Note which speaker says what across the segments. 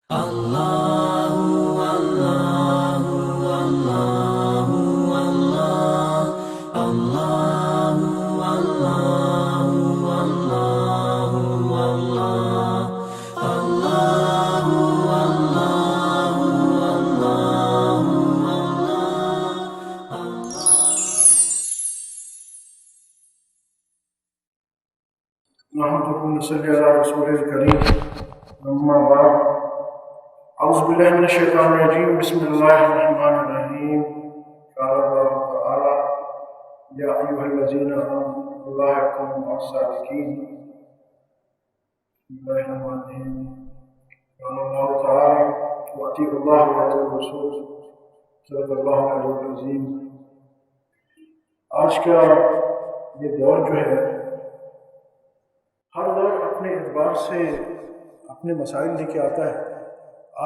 Speaker 1: صلی علی رسول الکریم اما بعد اعوذ باللہ من الشیطان الرجیم بسم اللہ الرحمن الرحیم قال اللہ تعالی یا ایھا الذین آمنوا اللہ یحکم مع الصادقین بسم اللہ الرحمن الرحیم قال اللہ تعالی واطیعوا اللہ واطیعوا الرسول صدق اللہ العلی العظیم۔ آج کا یہ دور جو ہے، ہر دور اپنے اعتبار سے اپنے مسائل لے کے آتا ہے۔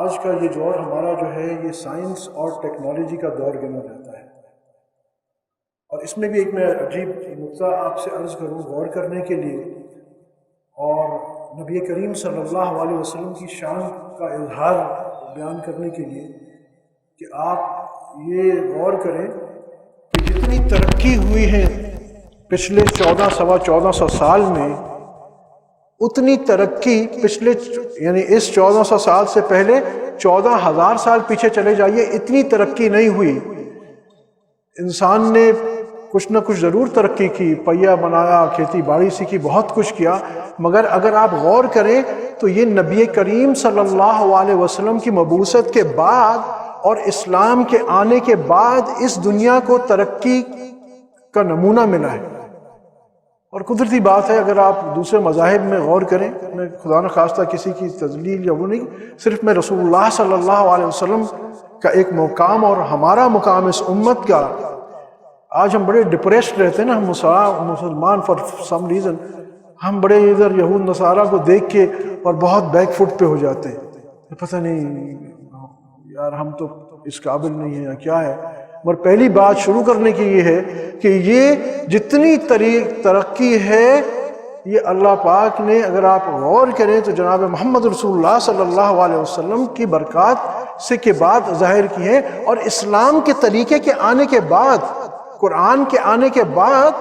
Speaker 1: آج کا یہ دور ہمارا جو ہے یہ سائنس اور ٹیکنالوجی کا دور گنا جاتا ہے، اور اس میں بھی ایک میں عجیب نقطہ آپ سے عرض کروں غور کرنے کے لیے، اور نبی کریم صلی اللہ علیہ وسلم کی شان کا اظہار بیان کرنے کے لیے کہ آپ یہ غور کریں کہ جتنی ترقی ہوئی ہے پچھلے 1400 سال میں، اتنی ترقی پچھلے یعنی اس 1400 سال سے پہلے 14,000 سال پیچھے چلے جائیے، اتنی ترقی نہیں ہوئی۔ انسان نے کچھ نہ کچھ ضرور ترقی کی، پہیہ بنایا، کھیتی باڑی سیکھی، بہت کچھ کیا، مگر اگر آپ غور کریں تو یہ نبی کریم صلی اللہ علیہ وسلم کی مبعوثت کے بعد اور اسلام کے آنے کے بعد اس دنیا کو ترقی کا نمونہ ملا ہے۔ اور قدرتی بات ہے، اگر آپ دوسرے مذاہب میں غور کریں، میں خدا نخواستہ کسی کی تذلیل یا وہ نہیں، صرف میں رسول اللہ صلی اللہ علیہ وسلم کا ایک مقام اور ہمارا مقام اس امت کا، آج ہم بڑے ڈپریسڈ رہتے ہیں نا، ہم مسلمان فار سم ریزن، ہم بڑے ادھر یہود نصارہ کو دیکھ کے اور بہت بیک فٹ پہ ہو جاتے ہیں، پتہ نہیں یار ہم تو اس قابل نہیں ہیں یا کیا ہے۔ مگر پہلی بات شروع کرنے کی یہ ہے کہ یہ جتنی ترقی ہے یہ اللہ پاک نے، اگر آپ غور کریں تو جناب محمد رسول اللہ صلی اللہ علیہ وسلم کی برکات سے کے بعد ظاہر کی ہے، اور اسلام کے طریقے کے آنے کے بعد، قرآن کے آنے کے بعد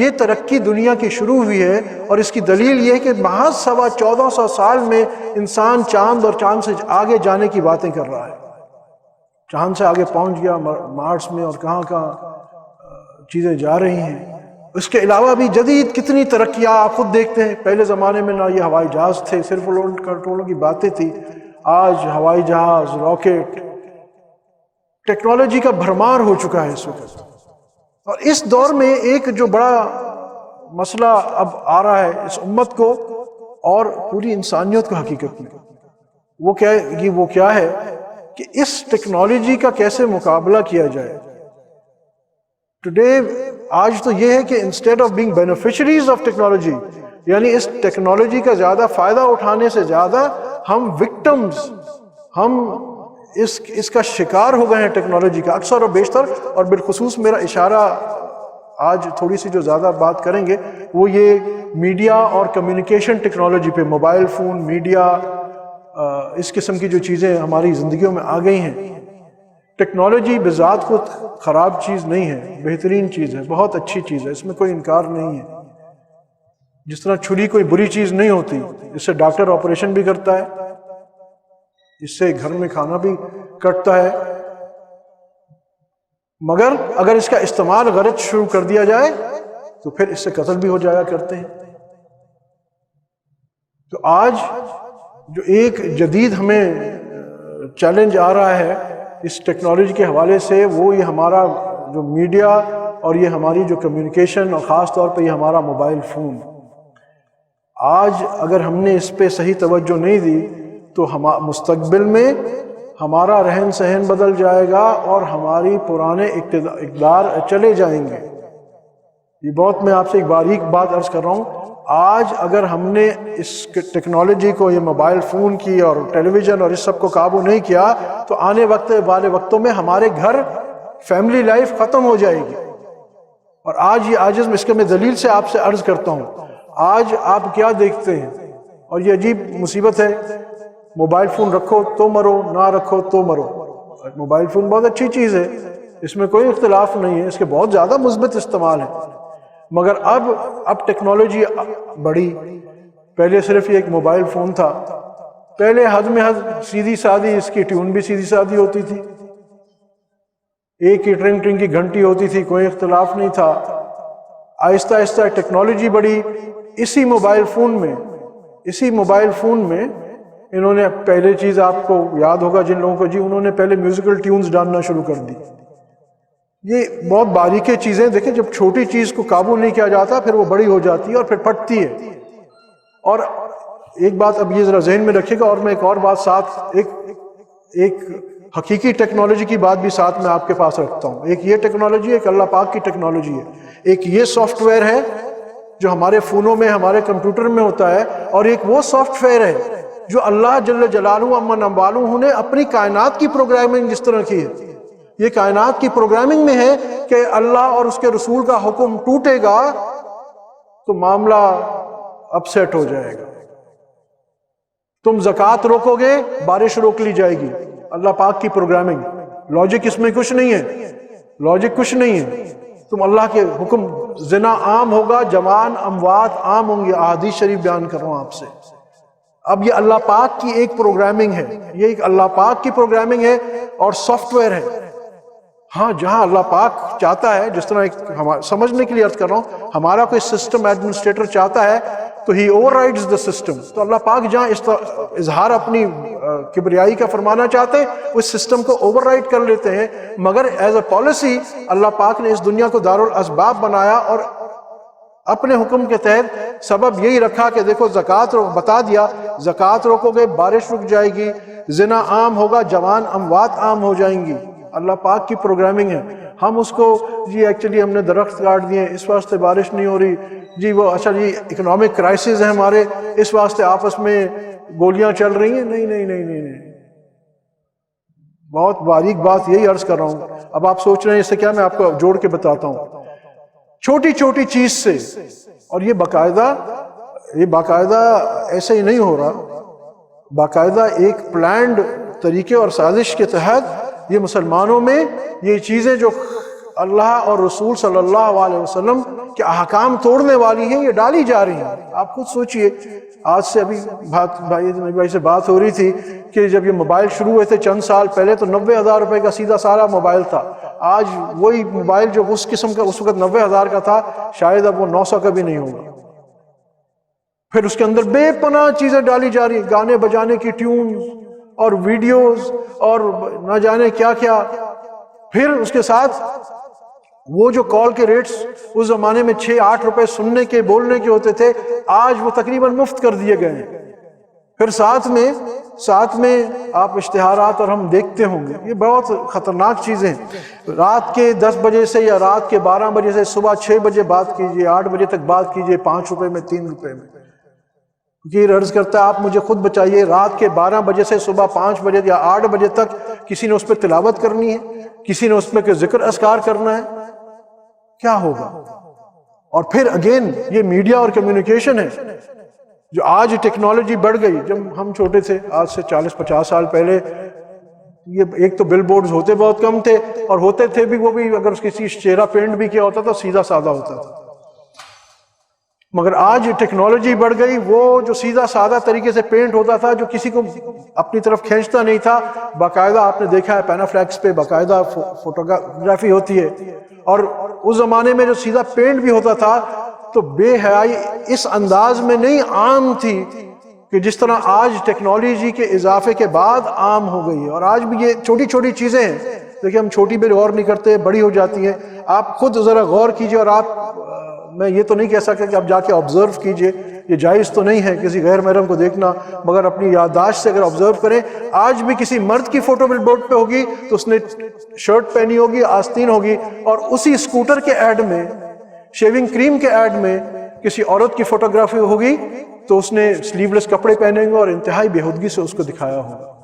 Speaker 1: یہ ترقی دنیا کی شروع ہوئی ہے۔ اور اس کی دلیل یہ ہے کہ محض 1400 سال میں انسان چاند اور چاند سے آگے جانے کی باتیں کر رہا ہے، چاند سے آگے پہنچ گیا، مارس میں اور کہاں کہاں چیزیں جا رہی ہیں۔ اس کے علاوہ بھی جدید کتنی ترقیاں آپ خود دیکھتے ہیں، پہلے زمانے میں نہ یہ ہوائی جہاز تھے، صرف لوڈ کنٹرولوں کی باتیں تھی، آج ہوائی جہاز، راکٹ، ٹیکنالوجی کا بھرمار ہو چکا ہے اس وقت۔ اور اس دور میں ایک جو بڑا مسئلہ اب آ رہا ہے اس امت کو اور پوری انسانیت کو حقیقت میں، وہ کیا ہے کہ اس ٹیکنالوجی کا کیسے مقابلہ کیا جائے۔ ٹوڈے آج تو یہ ہے کہ instead of being beneficiaries of technology, یعنی اس ٹیکنالوجی کا زیادہ فائدہ اٹھانے سے زیادہ ہم وکٹمز، ہم اس کا شکار ہو گئے ہیں ٹیکنالوجی کا اکثر اور بیشتر۔ اور بالخصوص میرا اشارہ آج تھوڑی سی جو زیادہ بات کریں گے وہ یہ میڈیا اور کمیونیکیشن ٹیکنالوجی پہ، موبائل فون، میڈیا، اس قسم کی جو چیزیں ہماری زندگیوں میں آ گئی ہیں۔ ٹیکنالوجی بذات خود خراب چیز نہیں ہے، بہترین چیز ہے، بہت اچھی چیز ہے، اس میں کوئی انکار نہیں ہے۔ جس طرح چھری کوئی بری چیز نہیں ہوتی، اس سے ڈاکٹر آپریشن بھی کرتا ہے، اس سے گھر میں کھانا بھی کٹتا ہے، مگر اگر اس کا استعمال غلط شروع کر دیا جائے تو پھر اس سے قتل بھی ہو جایا کرتے ہیں۔ تو آج جو ایک جدید ہمیں چیلنج آ رہا ہے اس ٹیکنالوجی کے حوالے سے، وہ یہ ہمارا جو میڈیا اور یہ ہماری جو کمیونیکیشن، اور خاص طور پہ یہ ہمارا موبائل فون۔ آج اگر ہم نے اس پہ صحیح توجہ نہیں دی تو مستقبل میں ہمارا رہن سہن بدل جائے گا اور ہماری پرانے اقدار چلے جائیں گے۔ یہ بہت میں آپ سے ایک باریک بات عرض کر رہا ہوں، آج اگر ہم نے اس ٹیکنالوجی کو، یہ موبائل فون کی اور ٹیلی ویژن اور اس سب کو قابو نہیں کیا تو آنے والے وقتوں میں ہمارے گھر فیملی لائف ختم ہو جائے گی۔ اور آج یہ عاجز، اس کے میں دلیل سے آپ سے عرض کرتا ہوں، آج آپ کیا دیکھتے ہیں، اور یہ عجیب مصیبت ہے، موبائل فون رکھو تو مرو، نہ رکھو تو مرو۔ موبائل فون بہت اچھی چیز ہے، اس میں کوئی اختلاف نہیں ہے، اس کے بہت زیادہ مثبت استعمال ہیں، مگر اب ٹیکنالوجی بڑھی۔ پہلے صرف یہ ایک موبائل فون تھا، پہلے حد میں حد سیدھی سادھی اس کی ٹیون بھی سیدھی سادھی ہوتی تھی، ایک ہی ٹرنگ ٹرنگ کی گھنٹی ہوتی تھی، کوئی اختلاف نہیں تھا۔ آہستہ آہستہ ٹیکنالوجی بڑھی، اسی موبائل فون میں انہوں نے پہلے چیز آپ کو یاد ہوگا جن لوگوں کو، جی انہوں نے پہلے میوزیکل ٹیونز ڈالنا شروع کر دی۔ یہ بہت باریکی چیزیں دیکھیں، جب چھوٹی چیز کو قابو نہیں کیا جاتا پھر وہ بڑی ہو جاتی ہے اور پھر پھٹتی ہے۔ اور ایک بات اب یہ ذرا ذہن میں رکھیے گا، اور میں ایک اور بات ساتھ ایک حقیقی ٹیکنالوجی کی بات بھی ساتھ میں آپ کے پاس رکھتا ہوں۔ ایک یہ ٹیکنالوجی ہے، ایک اللہ پاک کی ٹیکنالوجی ہے، ایک یہ سافٹ ویئر ہے جو ہمارے فونوں میں ہمارے کمپیوٹر میں ہوتا ہے، اور ایک وہ سافٹ ویئر ہے جو اللہ جل جلالہ عما نوالہ نے اپنی کائنات کی پروگرامنگ جس طرح کی ہے۔ یہ کائنات کی پروگرامنگ میں ہے کہ اللہ اور اس کے رسول کا حکم ٹوٹے گا تو معاملہ اپسیٹ ہو جائے گا۔ تم زکوٰۃ روکو گے، بارش روک لی جائے گی۔ اللہ پاک کی پروگرامنگ، لاجک اس میں کچھ نہیں ہے، تم اللہ کے حکم، زنا عام ہوگا، جوان اموات عام ہوں گے، احادیث شریف بیان کر رہا ہوں آپ سے۔ اب یہ اللہ پاک کی ایک پروگرامنگ ہے، یہ ایک اللہ پاک کی پروگرامنگ ہے اور سافٹ ویئر ہے۔ ہاں جہاں اللہ پاک چاہتا ہے، جس طرح سمجھنے کے لیے عرض کر رہا ہوں، ہمارا کوئی سسٹم ایڈمنسٹریٹر چاہتا ہے تو ہی اوور رائڈز دا سسٹم، تو اللہ پاک جہاں اظہار اپنی کبریائی کا فرمانا چاہتے ہیں اس سسٹم کو اوور رائڈ کر لیتے ہیں، مگر ایز اے پالیسی اللہ پاک نے اس دنیا کو دارالاسباب بنایا اور اپنے حکم کے تحت سبب یہی رکھا کہ دیکھو زکوٰۃ بتا دیا، زکوٰۃ روکو گے بارش رک جائے گی، زنا عام ہوگا، جوان اموات عام ہو جائیں گی۔ اللہ پاک کی پروگرامنگ ہے۔ ہم اس کو جی ایکچولی ہم نے درخت کاٹ دیے اس واسطے بارش نہیں ہو رہی، جی وہ اچھا جی اکنامک کرائسس ہے ہمارے اس واسطے آپس میں گولیاں چل رہی ہیں۔ نہیں، بہت باریک بات یہی عرض کر رہا ہوں۔ اب آپ سوچ رہے ہیں اس سے کیا، میں آپ کو جوڑ کے بتاتا ہوں۔ چھوٹی چھوٹی چیز سے، اور یہ باقاعدہ ایسے ہی نہیں ہو رہا، باقاعدہ ایک پلانڈ طریقے اور سازش کے تحت یہ مسلمانوں میں یہ چیزیں جو اللہ اور رسول صلی اللہ علیہ وسلم کے احکام توڑنے والی ہیں یہ ڈالی جا رہی ہیں۔ آپ خود سوچئے، آج سے ابھی بھائی سے بات ہو رہی تھی کہ جب یہ موبائل شروع ہوئے تھے چند سال پہلے تو 90,000 روپے کا سیدھا سارا موبائل تھا۔ آج وہی موبائل جو اس قسم کا اس وقت 90,000 کا تھا شاید اب وہ 900 کا بھی نہیں ہوگا۔ پھر اس کے اندر بے پناہ چیزیں ڈالی جا رہی ہیں، گانے بجانے کی ٹیونز اور ویڈیوز اور نہ جانے کیا کیا۔ پھر اس کے ساتھ وہ جو کال کے ریٹس اس زمانے میں 6-8 روپے سننے کے بولنے کے ہوتے تھے، آج وہ تقریباً مفت کر دیے گئے ہیں۔ پھر ساتھ میں آپ اشتہارات اور ہم دیکھتے ہوں گے، یہ بہت خطرناک چیزیں ہیں۔ رات کے 10 بجے سے یا رات کے 12 بجے سے صبح 6 بجے بات کیجئے، 8 بجے تک بات کیجئے، 5 روپے میں 3 روپے میں۔ یہ عرض کرتا ہے آپ مجھے خود بچائیے، رات کے 12 بجے سے صبح 5 بجے یا 8 بجے تک کسی نے اس پہ تلاوت کرنی ہے، کسی نے اس پہ ذکر اذکار کرنا ہے، کیا ہوگا؟ اور پھر اگین یہ میڈیا اور کمیونیکیشن ہے جو آج ٹیکنالوجی بڑھ گئی۔ جب ہم چھوٹے تھے آج سے 40-50 سال پہلے، یہ ایک تو بل بورڈز ہوتے بہت کم تھے، اور ہوتے تھے بھی وہ بھی اگر کسی چہرہ پینٹ بھی کیا ہوتا تھا سیدھا سادہ ہوتا تھا۔ مگر آج ٹیکنالوجی بڑھ گئی، وہ جو سیدھا سادہ طریقے سے پینٹ ہوتا تھا جو کسی کو اپنی طرف کھینچتا نہیں تھا، باقاعدہ آپ نے دیکھا ہے پینافلیکس پہ باقاعدہ فوٹوگرافی ہوتی ہے۔ اور اس زمانے میں جو سیدھا پینٹ بھی ہوتا تھا تو بے حیائی اس انداز میں نہیں عام تھی کہ جس طرح آج ٹیکنالوجی کے اضافے کے بعد عام ہو گئی ہے۔ اور آج بھی یہ چھوٹی چھوٹی چیزیں ہیں، دیکھیں ہم چھوٹی پہ غور نہیں کرتے، بڑی ہو جاتی ہیں۔ آپ خود ذرا غور کیجئے، اور میں یہ تو نہیں کہہ سکتا کہ آپ جا کے آبزرو کیجئے، یہ جائز تو نہیں ہے کسی غیر محرم کو دیکھنا، مگر اپنی یادداشت سے اگر آبزرو کریں، آج بھی کسی مرد کی فوٹو بل بورڈ پہ ہوگی تو اس نے شرٹ پہنی ہوگی، آستین ہوگی، اور اسی اسکوٹر کے ایڈ میں، شیونگ کریم کے ایڈ میں کسی عورت کی فوٹوگرافی ہوگی تو اس نے سلیو لیس کپڑے پہنے ہوں گے اور انتہائی بےہودگی سے اس کو دکھایا ہوگا۔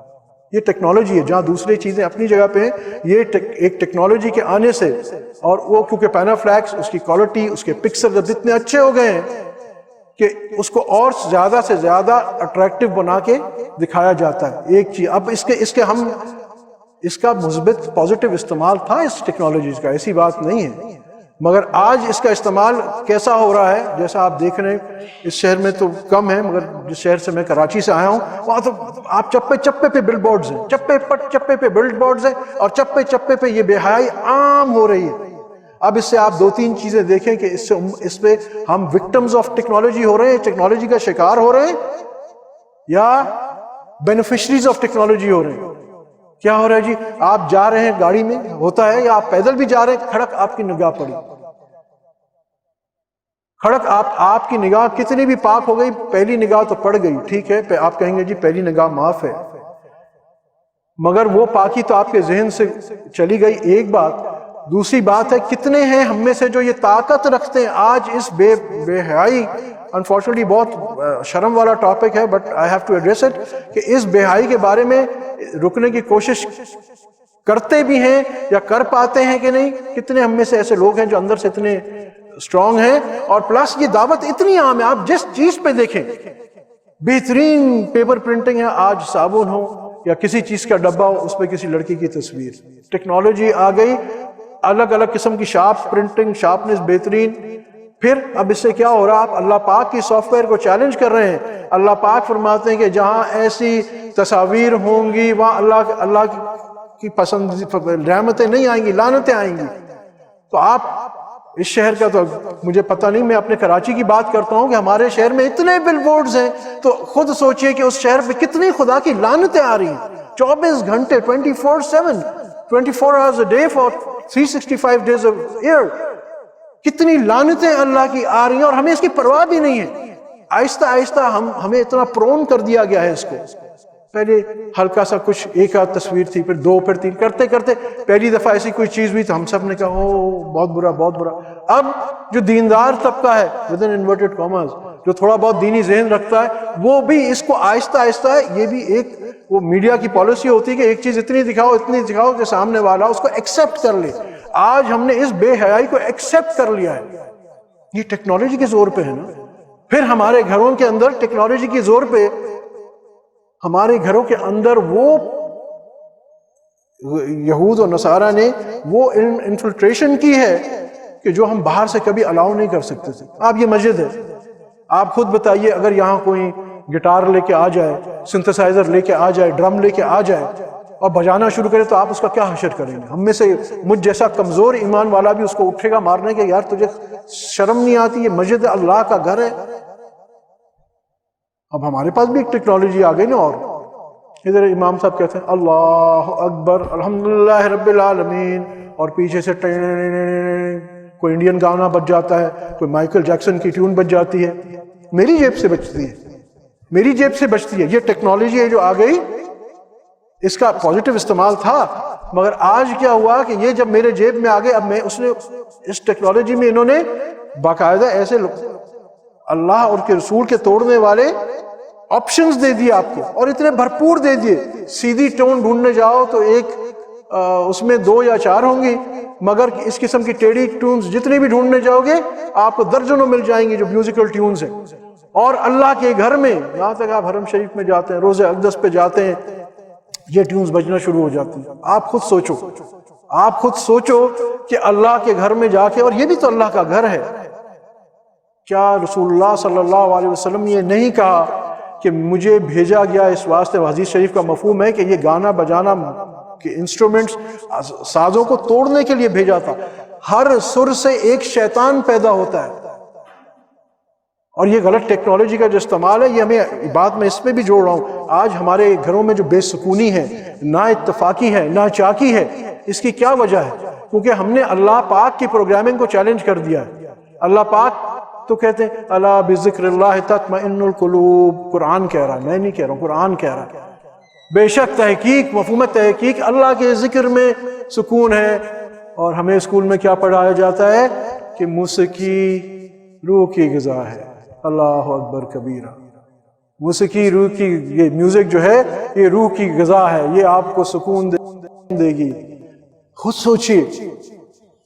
Speaker 1: یہ ٹیکنالوجی ہے، جہاں دوسری چیزیں اپنی جگہ پہ ہیں، یہ ایک ٹیکنالوجی کے آنے سے، اور وہ کیونکہ پینافلیکس اس کی کوالٹی، اس کے پکسل جتنے اچھے ہو گئے ہیں کہ اس کو اور زیادہ سے زیادہ اٹریکٹیو بنا کے دکھایا جاتا ہے. ایک چیز اب اس کا مثبت پازیٹیو استعمال تھا اس ٹیکنالوجیز کا، ایسی بات نہیں ہے، مگر آج اس کا استعمال کیسا ہو رہا ہے جیسا آپ دیکھ رہے ہیں. اس شہر میں تو کم ہے، مگر جس شہر سے میں کراچی سے آیا ہوں وہاں تو آپ چپے چپے پہ بل بورڈز ہیں، چپے پہ بل بورڈز ہیں، اور چپے چپے پہ یہ بے حیائی عام ہو رہی ہے. اب اس سے آپ دو تین چیزیں دیکھیں کہ اس پہ ہم وکٹمز آف ٹیکنالوجی ہو رہے ہیں، ٹیکنالوجی کا شکار ہو رہے ہیں، یا بینیفیشریز آف ٹیکنالوجی ہو رہے ہیں. کیا ہو رہا ہے جی؟ آپ جا رہے ہیں گاڑی میں ہوتا ہے، یا آپ پیدل بھی جا رہے ہیں، کھڑک آپ کی نگاہ پڑی، کھڑک آپ کی نگاہ کتنی بھی پاک ہو گئی، پہلی نگاہ تو پڑ گئی، ٹھیک ہے، آپ کہیں گے جی پہلی نگاہ معاف ہے، مگر وہ پاکی تو آپ کے ذہن سے چلی گئی. ایک بات. دوسری بات ہے کتنے ہیں ہم میں سے جو یہ طاقت رکھتے ہیں آج اس بے حیائی، انفارچونیٹلی بہت شرم والا ٹاپک ہے but I have to address it, کہ اس بے حیائی کے بارے میں رکنے کی کوشش کرتے بھی ہیں یا کر پاتے ہیں کہ نہیں. کتنے ہم میں سے ایسے لوگ ہیں جو اندر سے اتنے اسٹرانگ ہیں، اور پلس یہ دعوت اتنی عام ہے، آپ جس چیز پہ دیکھیں بہترین پیپر پرنٹنگ ہے، آج صابن ہو یا کسی چیز کا ڈبہ ہو اس پہ کسی لڑکی کی تصویر. ٹیکنالوجی آ گئی، الگ الگ قسم کی شارپ پرنٹنگ، شارپنس بہترین. پھر اب اس سے کیا ہو رہا؟ آپ اللہ پاک کی سافٹ ویئر کو چیلنج کر رہے ہیں. اللہ پاک فرماتے ہیں کہ جہاں ایسی تصاویر ہوں گی وہاں اللہ کی پسند رحمتیں نہیں آئیں گی، لعنتیں آئیں گی. تو آپ اس شہر کا تو مجھے پتہ نہیں، میں اپنے کراچی کی بات کرتا ہوں کہ ہمارے شہر میں اتنے بل بورڈز ہیں، تو خود سوچئے کہ اس شہر پہ کتنی خدا کی لعنتیں آ رہی ہیں. 24 گھنٹے 24/7 24 hours a day for 365 days of year. کتنی لعنتیں اللہ کی آ رہی ہیں اور ہمیں اس کی پرواہ بھی نہیں ہے. آہستہ آہستہ ہمیں اتنا پرون کر دیا گیا ہے اس کو. پہلے ہلکا سا کچھ ایک آدھ تصویر تھی، پھر دو، پھر تین، کرتے کرتے پہلی دفعہ ایسی کوئی چیز ہوئی تو ہم سب نے کہا او بہت برا بہت برا. اب جو دیندار طبقہ ہے within inverted commas، جو تھوڑا بہت دینی ذہن رکھتا ہے، وہ بھی اس کو آہستہ آہستہ، یہ بھی ایک وہ میڈیا کی پالیسی ہوتی ہے کہ ایک چیز اتنی دکھاؤ کہ سامنے والا اس کو ایکسپٹ کر لے. آج ہم نے اس بے حیائی کو ایکسپٹ کر لیا ہے. یہ ٹیکنالوجی کے زور پہ ہے نا. پھر ہمارے گھروں کے اندر ٹیکنالوجی کے زور پہ، ہمارے گھروں کے اندر وہ یہود اور نصارہ نے وہ انفلٹریشن کی ہے کہ جو ہم باہر سے کبھی الاؤ نہیں کر سکتے تھے. آپ یہ مسجد ہے، آپ خود بتائیے اگر یہاں کوئی گٹار لے کے آ جائے، سنتھسائزر لے کے آ جائے، ڈرم لے کے آ جائے اور بجانا شروع کرے تو آپ اس کا کیا حشر کریں گے؟ ہم میں سے مجھ جیسا کمزور ایمان والا بھی اس کو اٹھے گا مارنے کے، یار تجھے شرم نہیں آتی؟ یہ مسجد اللہ کا گھر ہے. اب ہمارے پاس بھی ایک ٹیکنالوجی آ گئی نا. اور ادھر امام صاحب کہتے ہیں اللہ اکبر الحمدللہ رب العالمین، اور پیچھے سے کوئی انڈین گانا بج جاتا ہے، کوئی مائیکل جیکسن کی ٹیون بج جاتی ہے. میری جیب سے بچتی ہے، میری جیب سے بچتی ہے. یہ ٹیکنالوجی ہے جو آ گئی، اس کا پازیٹیو استعمال تھا، مگر آج کیا ہوا کہ یہ جب میرے جیب میں آ گئے، اب اس ٹیکنالوجی میں انہوں نے باقاعدہ ایسے اللہ اور کے رسول کے توڑنے والے آپشنز دے دیے آپ کو، اور اتنے بھرپور دے دیے. سیدھی ٹون ڈھونڈنے جاؤ تو ایک اس میں 2 یا 4 ہوں گی، مگر اس قسم کی ٹیڑھی ٹیونز جتنی بھی ڈھونڈنے جاؤ گے آپ کو درجنوں مل جائیں گی جو میوزیکل ٹیونز ہیں. اور اللہ کے گھر میں یہاں تک آپ حرم شریف میں جاتے ہیں، روزہ اقدس پہ جاتے ہیں، یہ ٹیونز بجنا شروع ہو جاتی ہیں. آپ خود سوچو کہ اللہ کے گھر میں جا کے، اور یہ بھی تو اللہ کا گھر ہے، کیا رسول اللہ صلی اللہ علیہ وسلم یہ نہیں کہا کہ مجھے بھیجا گیا اس واسطے؟ حدیث شریف کا مفہوم ہے کہ یہ گانا بجانا کے انسٹرومنٹس، سازوں کو توڑنے کے لیے بھیجا تھا. ہر سر سے ایک شیطان پیدا ہوتا ہے، اور یہ غلط ٹیکنالوجی کا جو استعمال ہے، یہ ہمیں بات میں اس پہ بھی جوڑ رہا ہوں. آج ہمارے گھروں میں جو بے سکونی ہے، نا اتفاقی ہے، نا چاکی ہے، اس کی کیا وجہ ہے؟ کیونکہ ہم نے اللہ پاک کی پروگرامنگ کو چیلنج کر دیا ہے. اللہ پاک تو کہتے ہیں الا بذکر اللہ تطمئن القلوب. قرآن کہہ رہا ہے، میں نہیں کہہ رہا ہوں، قرآن کہہ رہا ہے. بے شک تحقیق، مفہوم تحقیق، اللہ کے ذکر میں سکون ہے. اور ہمیں اسکول میں کیا پڑھایا جاتا ہے کہ موسیقی روح کی غذا ہے. اللہ اکبر کبیرہ. موسیقی روح کی، یہ میوزک جو ہے یہ روح کی غذا ہے، یہ آپ کو سکون دے گی. خود سوچئے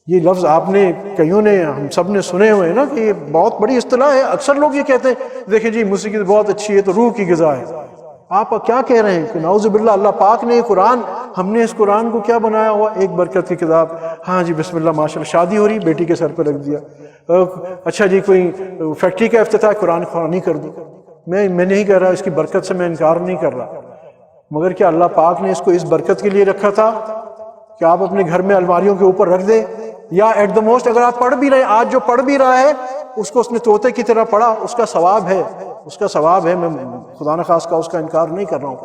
Speaker 1: یہ لفظ آپ نے کئیوں نے ہم سب نے سنے ہوئے ہیں نا کہ یہ بہت بڑی اصطلاح ہے. اکثر لوگ یہ کہتے ہیں دیکھیں جی موسیقی بہت اچھی ہے تو روح کی غذا ہے. آپ کیا کہہ رہے ہیں کہ نعوذ باللہ اللہ پاک نے قرآن، ہم نے اس قرآن کو کیا بنایا ہوا؟ ایک برکت کی کتاب. ہاں جی بسم اللہ ماشاءاللہ، شادی ہو رہی بیٹی کے سر پہ رکھ دیا. اچھا جی کوئی فیکٹری کا افتتاح، قرآن خوانی کر دو. میں نہیں کہہ رہا، اس کی برکت سے میں انکار نہیں کر رہا، مگر کیا اللہ پاک نے اس کو اس برکت کے لیے رکھا تھا کہ آپ اپنے گھر میں الماریوں کے اوپر رکھ دیں؟ یا ایٹ دا موسٹ اگر آپ پڑھ بھی رہے ہیں، آج جو پڑھ بھی رہا ہے اس کو اس نے طوطے کی طرح پڑھا، اس کا ثواب ہے، اس کا ثواب ہے. میں خدا نخواستہ اس کا انکار نہیں کر رہا ہوں،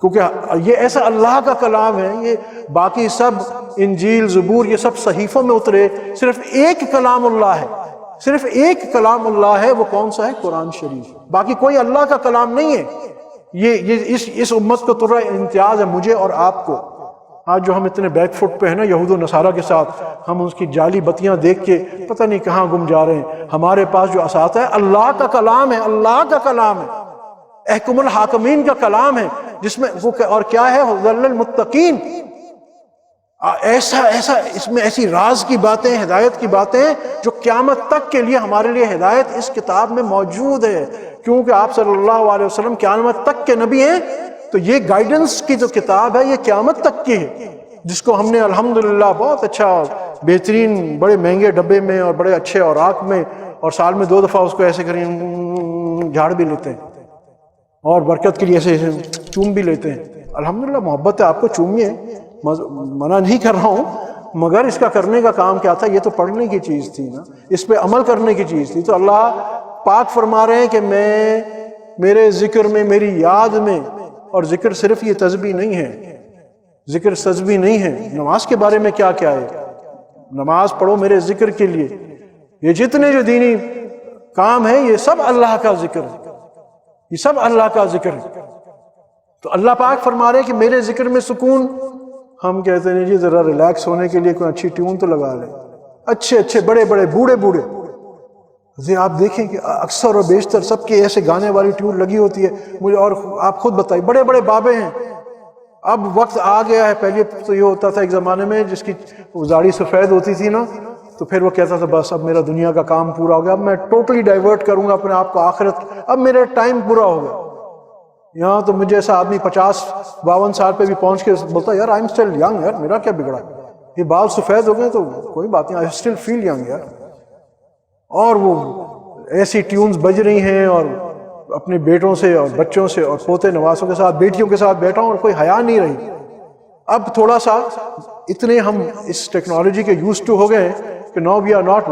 Speaker 1: کیونکہ یہ ایسا اللہ کا کلام ہے. یہ باقی سب انجیل زبور یہ سب صحیفوں میں اترے، صرف ایک کلام اللہ ہے، صرف ایک کلام اللہ ہے. وہ کون سا ہے؟ قرآن شریف. باقی کوئی اللہ کا کلام نہیں ہے. یہ اس امت کو ترا امتیاز ہے، مجھے اور آپ کو. آج جو ہم اتنے بیک فٹ پہ ہیں نا یہود و نصارہ کے ساتھ، ہم اس کی جعلی بتیاں دیکھ کے پتہ نہیں کہاں گم جا رہے ہیں. ہمارے پاس جو اساتذہ ہے اللہ کا کلام ہے، اللہ کا کلام ہے، احکم الحاکمین کا کلام ہے، جس میں وہ اور کیا ہے؟ ھدی للمتقین. ایسا اس میں ایسی راز کی باتیں، ہدایت کی باتیں جو قیامت تک کے لیے ہمارے لیے ہدایت اس کتاب میں موجود ہے. کیونکہ آپ صلی اللہ علیہ وسلم قیامت تک کے نبی ہیں، تو یہ گائیڈنس کی جو کتاب ہے یہ قیامت تک کی ہے، جس کو ہم نے الحمدللہ بہت اچھا بہترین بڑے مہنگے ڈبے میں اور بڑے اچھے اوراق میں، اور سال میں 2 دفعہ اس کو ایسے کریں جھاڑ بھی لیتے ہیں اور برکت کے لیے ایسے چوم بھی لیتے ہیں. الحمدللہ محبت ہے، آپ کو چومیے، منع نہیں کر رہا ہوں، مگر اس کا کرنے کا کام کیا تھا؟ یہ تو پڑھنے کی چیز تھی نا، اس پہ عمل کرنے کی چیز تھی. تو اللہ پاک فرما رہے ہیں کہ میں میرے ذکر میں، میری یاد میں، اور ذکر صرف یہ تسبیح نہیں ہے، ذکر تسبیح نہیں ہے. نماز کے بارے میں کیا ہے؟ نماز پڑھو میرے ذکر کے لیے. یہ جتنے جو دینی کام ہیں یہ سب اللہ کا ذکر ہے، یہ سب اللہ کا ذکر ہے. تو اللہ پاک فرما رہے ہیں کہ میرے ذکر میں سکون. ہم کہتے ہیں جی ذرا ریلیکس ہونے کے لیے کوئی اچھی ٹیون تو لگا لیں، اچھے بڑے بوڑھے. آپ دیکھیں کہ اکثر اور بیشتر سب کے ایسے گانے والی ٹیون لگی ہوتی ہے. مجھے اور آپ خود بتائیے، بڑے بابے ہیں. اب وقت آ گیا ہے. پہلے تو یہ ہوتا تھا ایک زمانے میں جس کی داڑھی سفید ہوتی تھی نا، تو پھر وہ کہتا تھا بس اب میرا دنیا کا کام پورا ہو گیا، اب میں ٹوٹلی ڈائیورٹ کروں گا اپنے آپ کو آخرت، اب میرا ٹائم پورا ہو گیا. یہاں تو مجھے ایسا آدمی 50-52 سال پہ بھی پہنچ کے بولتا یار آئی ایم اسٹل ینگ، یار میرا کیا بگڑا، یہ بال سفید ہو گئے تو کوئی بات نہیں، آئی اسٹل فیل ینگ یار. اور وہ ایسی ٹیونز بج رہی ہیں، اور اپنے بیٹوں سے اور بچوں سے اور پوتے نواسوں کے ساتھ، بیٹیوں کے ساتھ بیٹھا ہوں اور کوئی حیا نہیں رہی. اب تھوڑا سا اتنے ہم اس ٹیکنالوجی کے یوز ٹو ہو گئے ہیں کہ no we are not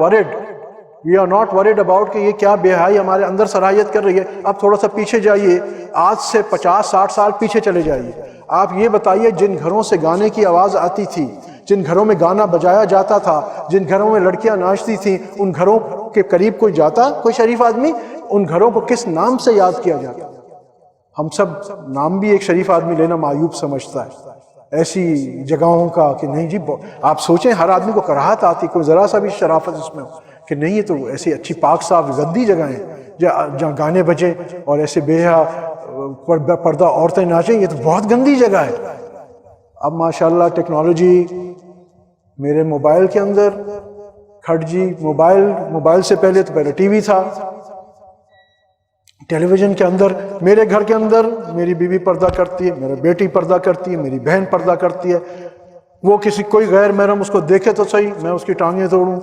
Speaker 1: worried about کہ یہ کیا بے حیائی ہمارے اندر صلاحیت کر رہی ہے. اب تھوڑا سا پیچھے جائیے، آج سے 50-60 سال پیچھے چلے جائیے. آپ یہ بتائیے جن گھروں سے گانے کی آواز آتی تھی، جن گھروں میں گانا بجایا جاتا تھا، جن گھروں میں لڑکیاں ناچتی تھیں، ان گھروں کے قریب کوئی جاتا، کوئی شریف آدمی؟ ان گھروں کو کس نام سے یاد کیا جاتا؟ ہم سب نام بھی ایک شریف آدمی لینا معیوب سمجھتا ہے ایسی جگہوں کا کہ نہیں جی. آپ سوچیں ہر آدمی کو کراہت آتی، کوئی ذرا سا بھی شرافت اس میں ہو کہ نہیں یہ تو ایسی اچھی پاک صاف گندی جگہیں جہاں گانے بجے اور ایسے بے حیا پردہ عورتیں ناچیں، یہ تو بہت گندی جگہ ہے. اب ماشاءاللہ ٹیکنالوجی میرے موبائل کے اندر کھٹ جی. موبائل سے پہلے ٹی وی تھا، ٹیلی ویژن کے اندر میرے گھر کے اندر میری بیوی پردہ کرتی ہے، میری بیٹی پردہ کرتی ہے، میری بہن پردہ کرتی ہے. وہ کوئی غیر محرم اس کو دیکھے تو صحیح میں اس کی ٹانگیں توڑوں.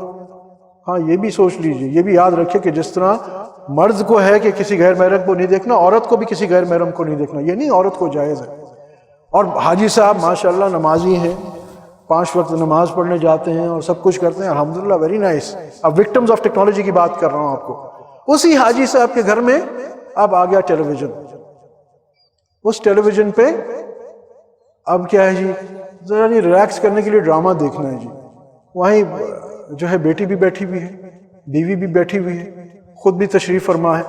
Speaker 1: ہاں یہ بھی سوچ لیجئے، یہ بھی یاد رکھے کہ جس طرح مرد کو ہے کہ کسی غیر محرم کو نہیں دیکھنا، عورت کو بھی کسی غیر محرم کو نہیں دیکھنا. یہ نہیں عورت کو جائز ہے. اور حاجی صاحب ماشاءاللہ نمازی ہیں، 5 وقت نماز پڑھنے جاتے ہیں اور سب کچھ کرتے ہیں، الحمدللہ ویری نائس. اب وکٹمز آف ٹیکنالوجی کی بات کر رہا ہوں آپ کو. اسی حاجی صاحب کے گھر میں اب آ گیا ٹیلی ویژن. اس ٹیلی ویژن پہ اب کیا ہے جی، ذرا جی ریلیکس کرنے کے لیے ڈرامہ دیکھنا ہے جی. وہیں جو ہے بیٹی بھی بیٹھی ہوئی ہے، بیوی بھی بیٹھی ہوئی ہے، خود بھی تشریف فرما ہے،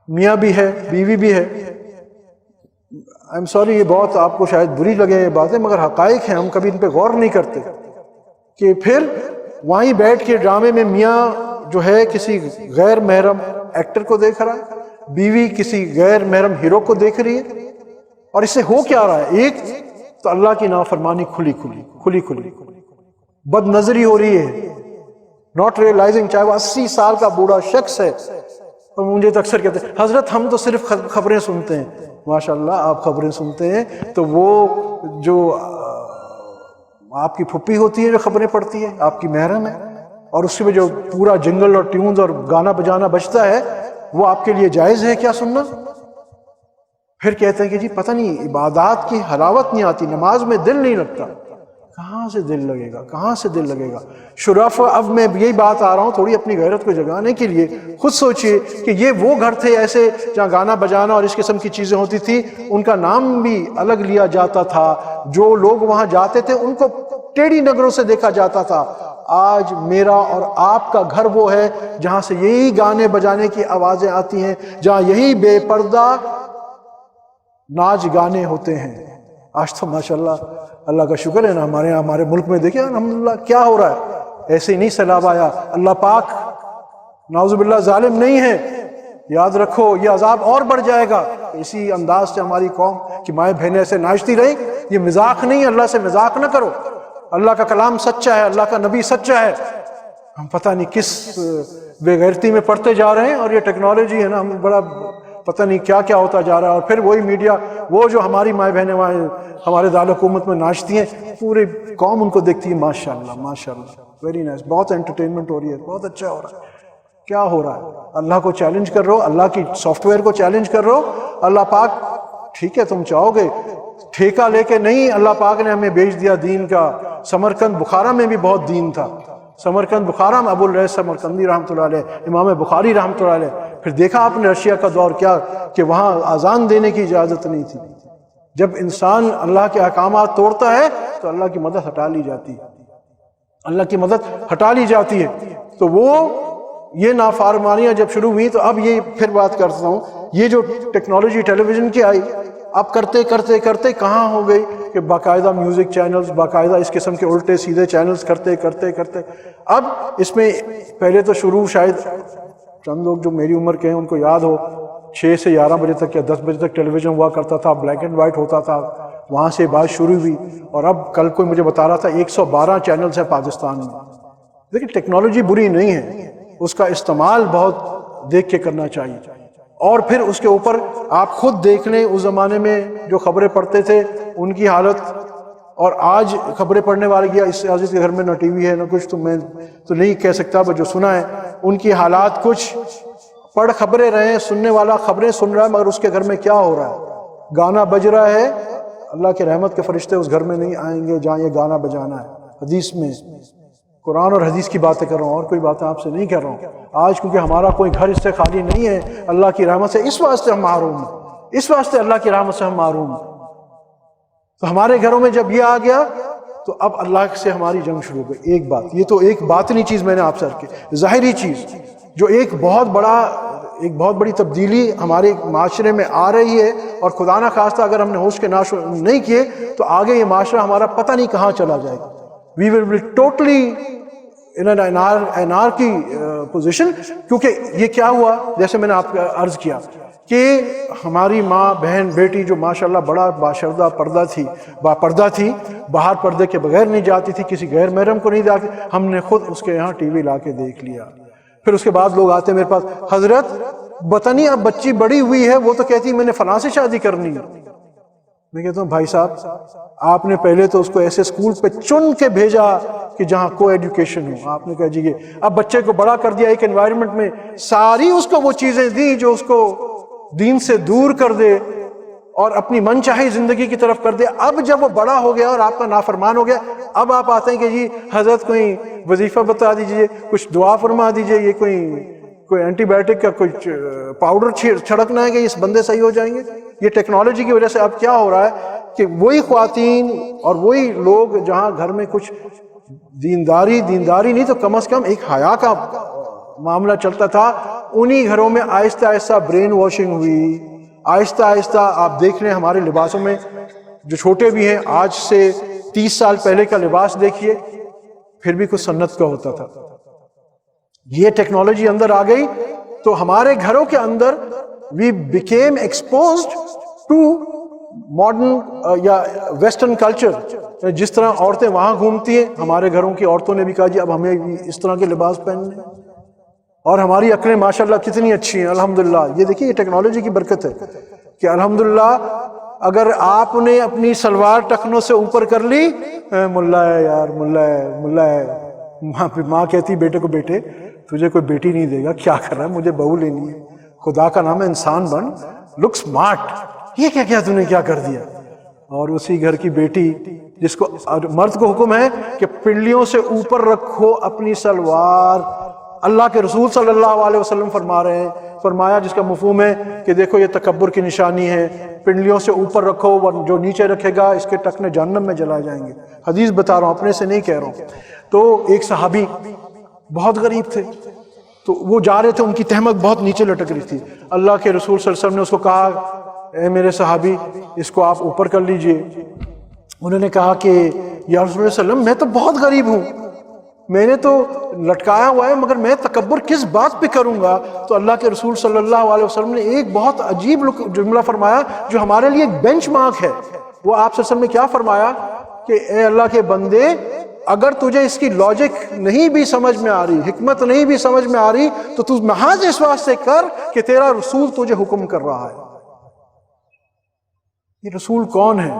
Speaker 1: میاں بھی ہے، بیوی بھی ہے. I'm sorry یہ بہت آپ کو شاید بری لگے یہ باتیں، مگر حقائق ہیں، ہم کبھی ان پہ غور نہیں کرتے. کہ پھر وہیں بیٹھ کے ڈرامے میں میاں جو ہے کسی غیر محرم ایکٹر کو دیکھ رہا ہے، بیوی کسی غیر محرم ہیرو کو دیکھ رہی ہے. اور اس سے ہو کیا رہا ہے؟ ایک تو اللہ کی نافرمانی کھلی کھلی. بد نظری ہو رہی ہے، ناٹ ریئلائزنگ، چاہے وہ 80 سال کا بوڑھا شخص ہے. اور مجھے تو اکثر کہتے ہیں حضرت ہم تو صرف خبریں سنتے ہیں. ماشاء اللہ آپ خبریں سنتے ہیں، تو وہ جو آپ کی پھپھی ہوتی ہے جو خبریں پڑھتی ہے، آپ کی محرم ہے، اور اس میں جو پورا جنگل اور ٹیونز اور گانا بجانا بجتا ہے، وہ آپ کے لیے جائز ہے کیا سننا؟ پھر کہتے ہیں کہ جی پتہ نہیں عبادات کی حلاوت نہیں آتی، نماز میں دل نہیں لگتا. کہاں سے دل لگے گا، کہاں سے دل لگے گا؟ شرف، اب میں یہی بات آ رہا ہوں تھوڑی اپنی غیرت کو جگانے کے لیے. خود سوچئے کہ یہ وہ گھر تھے ایسے جہاں گانا بجانا اور اس قسم کی چیزیں ہوتی تھی، ان کا نام بھی الگ لیا جاتا تھا، جو لوگ وہاں جاتے تھے ان کو ٹیڑھی نظروں سے دیکھا جاتا تھا. آج میرا اور آپ کا گھر وہ ہے جہاں سے یہی گانے بجانے کی آوازیں آتی ہیں، جہاں یہی بے پردہ ناچ گانے ہوتے ہیں. آج تو ماشاءاللہ اللہ کا شکر ہے نا، ہمارے یہاں ہمارے ملک میں دیکھیں الحمدللہ کیا ہو رہا ہے. ایسے ہی نہیں سیلاب آیا، اللہ پاک نعوذ باللہ ظالم نہیں ہے. یاد رکھو یہ عذاب اور بڑھ جائے گا. اسی انداز سے ہماری قوم کی مائیں بہنیں ایسے ناچتی رہیں، یہ مذاق نہیں ہے، اللہ سے مذاق نہ کرو. اللہ کا کلام سچا ہے، اللہ کا نبی سچا ہے. ہم پتہ نہیں کس بے غیرتی میں پڑھتے جا رہے ہیں، اور یہ ٹیکنالوجی ہے نا، ہم بڑا پتہ نہیں کیا کیا ہوتا جا رہا ہے. اور پھر وہی میڈیا، وہ جو ہماری مائیں بہنیں ہمارے دارالحکومت میں ناچتی ہیں، پوری قوم ان کو دیکھتی ہے. ماشاءاللہ ماشاءاللہ ویری نائس، بہت انٹرٹینمنٹ ہو رہی ہے، بہت اچھا ہو رہا ہے. کیا ہو رہا ہے؟ اللہ کو چیلنج کر رہے ہو، اللہ کی سافٹ ویئر کو چیلنج کر رہے ہو. اللہ پاک ٹھیک ہے تم چاہو گے ٹھیکہ لے کے نہیں، اللہ پاک نے ہمیں بیچ دیا دین کا. سمرقند بخارا میں بھی بہت دین تھا. سمرقند بخارا میں ابو الریث سمرقندی رحمۃ اللہ علیہ، امام بخاری رحمۃ اللہ علیہ. پھر دیکھا آپ نے رشیا کا دور کیا کہ وہاں اذان دینے کی اجازت نہیں تھی. جب انسان اللہ کے احکامات توڑتا ہے تو اللہ کی مدد ہٹا لی جاتی ہے، اللہ کی مدد ہٹا لی جاتی ہے. تو وہ یہ نافرمانیاں جب شروع ہوئی، تو اب یہ پھر بات کرتا ہوں، یہ جو ٹیکنالوجی ٹیلی ویژن کی آئی، اب کرتے کرتے کرتے کہاں ہو گئی کہ باقاعدہ میوزک چینلز، باقاعدہ اس قسم کے الٹے سیدھے چینلز کرتے کرتے کرتے اب اس میں پہلے تو شروع شاید چند لوگ جو میری عمر کے ہیں ان کو یاد ہو، 6 سے 11 بجے تک یا 10 بجے تک ٹیلی ویژن ہوا کرتا تھا، بلیک اینڈ وائٹ ہوتا تھا. وہاں سے بات شروع ہوئی، اور اب کل کوئی مجھے بتا رہا تھا 112 چینلز ہیں پاکستان میں. لیکن ٹیکنالوجی بری نہیں ہے، اس کا استعمال بہت دیکھ کے کرنا چاہیے. اور پھر اس کے اوپر آپ خود دیکھ لیں، اس زمانے میں جو خبریں پڑھتے تھے ان کی حالت، اور آج خبریں پڑھنے والے گیا اس عزیز کے گھر میں نہ ٹی وی ہے نہ کچھ، تو میں تو نہیں کہہ سکتا، بس جو سنا ہے ان کی حالات کچھ. پڑھ خبریں رہے ہیں، سننے والا خبریں سن رہا ہے، مگر اس کے گھر میں کیا ہو رہا ہے؟ گانا بج رہا ہے. اللہ کے رحمت کے فرشتے اس گھر میں نہیں آئیں گے جہاں یہ گانا بجانا ہے. حدیث میں قرآن اور حدیث کی باتیں کر رہا ہوں، اور کوئی باتیں آپ سے نہیں کر رہا ہوں آج، کیونکہ ہمارا کوئی گھر اس سے خالی نہیں ہے اللہ کی رحمت سے. اس واسطے ہم محروم ہیں، اس واسطے اللہ کی رحمت سے ہم محروم ہیں. تو ہمارے گھروں میں جب یہ آ گیا تو اب اللہ سے ہماری جنگ شروع ہو گئی. ایک بات، یہ تو ایک باطنی چیز میں نے آپ سے رکھی، ظاہری چیز جو ایک بہت بڑی تبدیلی ہمارے معاشرے میں آ رہی ہے، اور خدا نہ خواستہ اگر ہم نے ہوش کے ناش نہیں کیے تو آگے یہ معاشرہ ہمارا پتہ نہیں کہاں چلا جائے گا. We will be totally in an anarchy position. کیونکہ یہ کیا ہوا، جیسے میں نے آپ کو عرض کیا کہ ہماری ماں بہن بیٹی جو ماشاءاللہ بڑا باشردہ پردہ تھی، باہر پردے کے بغیر نہیں جاتی تھی، کسی غیر محرم کو نہیں جاتی، ہم نے خود اس کے یہاں ٹی وی لا کے دیکھ لیا. پھر اس کے بعد لوگ آتے میرے پاس، حضرت پتہ نہیں اب بچی بڑی ہوئی ہے، وہ تو کہتی میں نے فلاں سے شادی کرنی ہے. میں کہتا ہوں بھائی صاحب، آپ نے پہلے تو اس کو ایسے اسکول پہ چن کے بھیجا کہ جہاں کو ایڈوکیشن ہو. آپ نے کہا جی اب بچے کو بڑا کر دیا ایک انوائرمنٹ میں، ساری اس کو وہ چیزیں دی جو اس کو دین سے دور کر دے اور اپنی من چاہی زندگی کی طرف کر دے. اب جب وہ بڑا ہو گیا اور آپ کا نافرمان ہو گیا، اب آپ آتے ہیں کہ جی حضرت کوئی وظیفہ بتا دیجئے، کچھ دعا فرما دیجئے، یہ کوئی اینٹی بائیوٹک کا کچھ پاؤڈر چھڑکنا ہے کہ اس بندے صحیح ہو جائیں گے. یہ ٹیکنالوجی کی وجہ سے اب کیا ہو رہا ہے کہ وہی خواتین اور وہی لوگ جہاں گھر میں کچھ دینداری نہیں تو کم از کم ایک حیا کا معاملہ چلتا تھا، انہی گھروں میں آہستہ آہستہ برین واشنگ ہوئی. آہستہ آہستہ آپ دیکھ رہے ہیں ہمارے لباسوں میں، جو چھوٹے بھی ہیں، آج سے 30 سال پہلے کا لباس دیکھیے، پھر بھی کچھ سنت کا ہوتا تھا. یہ ٹیکنالوجی اندر آ گئی تو ہمارے گھروں کے اندر we became exposed to modern یا western culture. جس طرح عورتیں وہاں گھومتی ہیں، ہمارے گھروں کی عورتوں نے بھی کہا جی اب ہمیں بھی اس طرح کے لباس پہننے، اور ہماری عقلیں ماشاءاللہ کتنی اچھی ہیں الحمدللہ۔ یہ دیکھیے یہ ٹیکنالوجی کی برکت ہے کہ الحمدللہ اگر آپ نے اپنی سلوار ٹخنوں سے اوپر کر لی، ملا ہے یار، ملا ہے، ملا ہے، ماں کہتی بیٹے کو بیٹے تجھے کوئی بیٹی نہیں دے گا، کیا کر رہا ہے، مجھے بہو لینی ہے، خدا کا نام ہے انسان بن، لک سمارٹ، یہ کیا تو نے کیا کر دیا۔ اور اسی گھر کی بیٹی جس کو مرد کو حکم ہے کہ پنڈلیوں سے اوپر رکھو اپنی سلوار، اللہ کے رسول صلی اللہ علیہ وسلم فرما رہے ہیں، فرمایا جس کا مفہوم ہے کہ دیکھو یہ تکبر کی نشانی ہے، پنڈلیوں سے اوپر رکھو، جو نیچے رکھے گا اس کے ٹخنے جہنم میں جلائے جائیں گے۔ حدیث بتا رہا ہوں، اپنے سے نہیں کہہ رہا ہوں۔ تو ایک صحابی بہت غریب تھے، تو وہ جا رہے تھے، ان کی تہمت بہت نیچے لٹک رہی تھی۔ اللہ کے رسول صلی اللہ علیہ وسلم نے اس کو کہا اے میرے صحابی اس کو آپ اوپر کر لیجئے۔ انہوں نے کہا کہ یا رسول اللہ صلی اللہ علیہ وسلم میں تو بہت غریب ہوں، میں نے تو لٹکایا ہوا ہے، مگر میں تکبر کس بات پہ کروں گا؟ تو اللہ کے رسول صلی اللہ علیہ وسلم نے ایک بہت عجیب جملہ فرمایا جو ہمارے لیے ایک بینچ مارک ہے۔ وہ آپ صلی اللہ علیہ وسلم نے کیا فرمایا کہ اے اللہ کے بندے، اگر تجھے اس کی لاجک نہیں بھی سمجھ میں آ رہی، حکمت نہیں بھی سمجھ میں آ رہی، تو تو محض اس واسطے کر کہ تیرا رسول تجھے حکم کر رہا ہے۔ یہ رسول کون ہے؟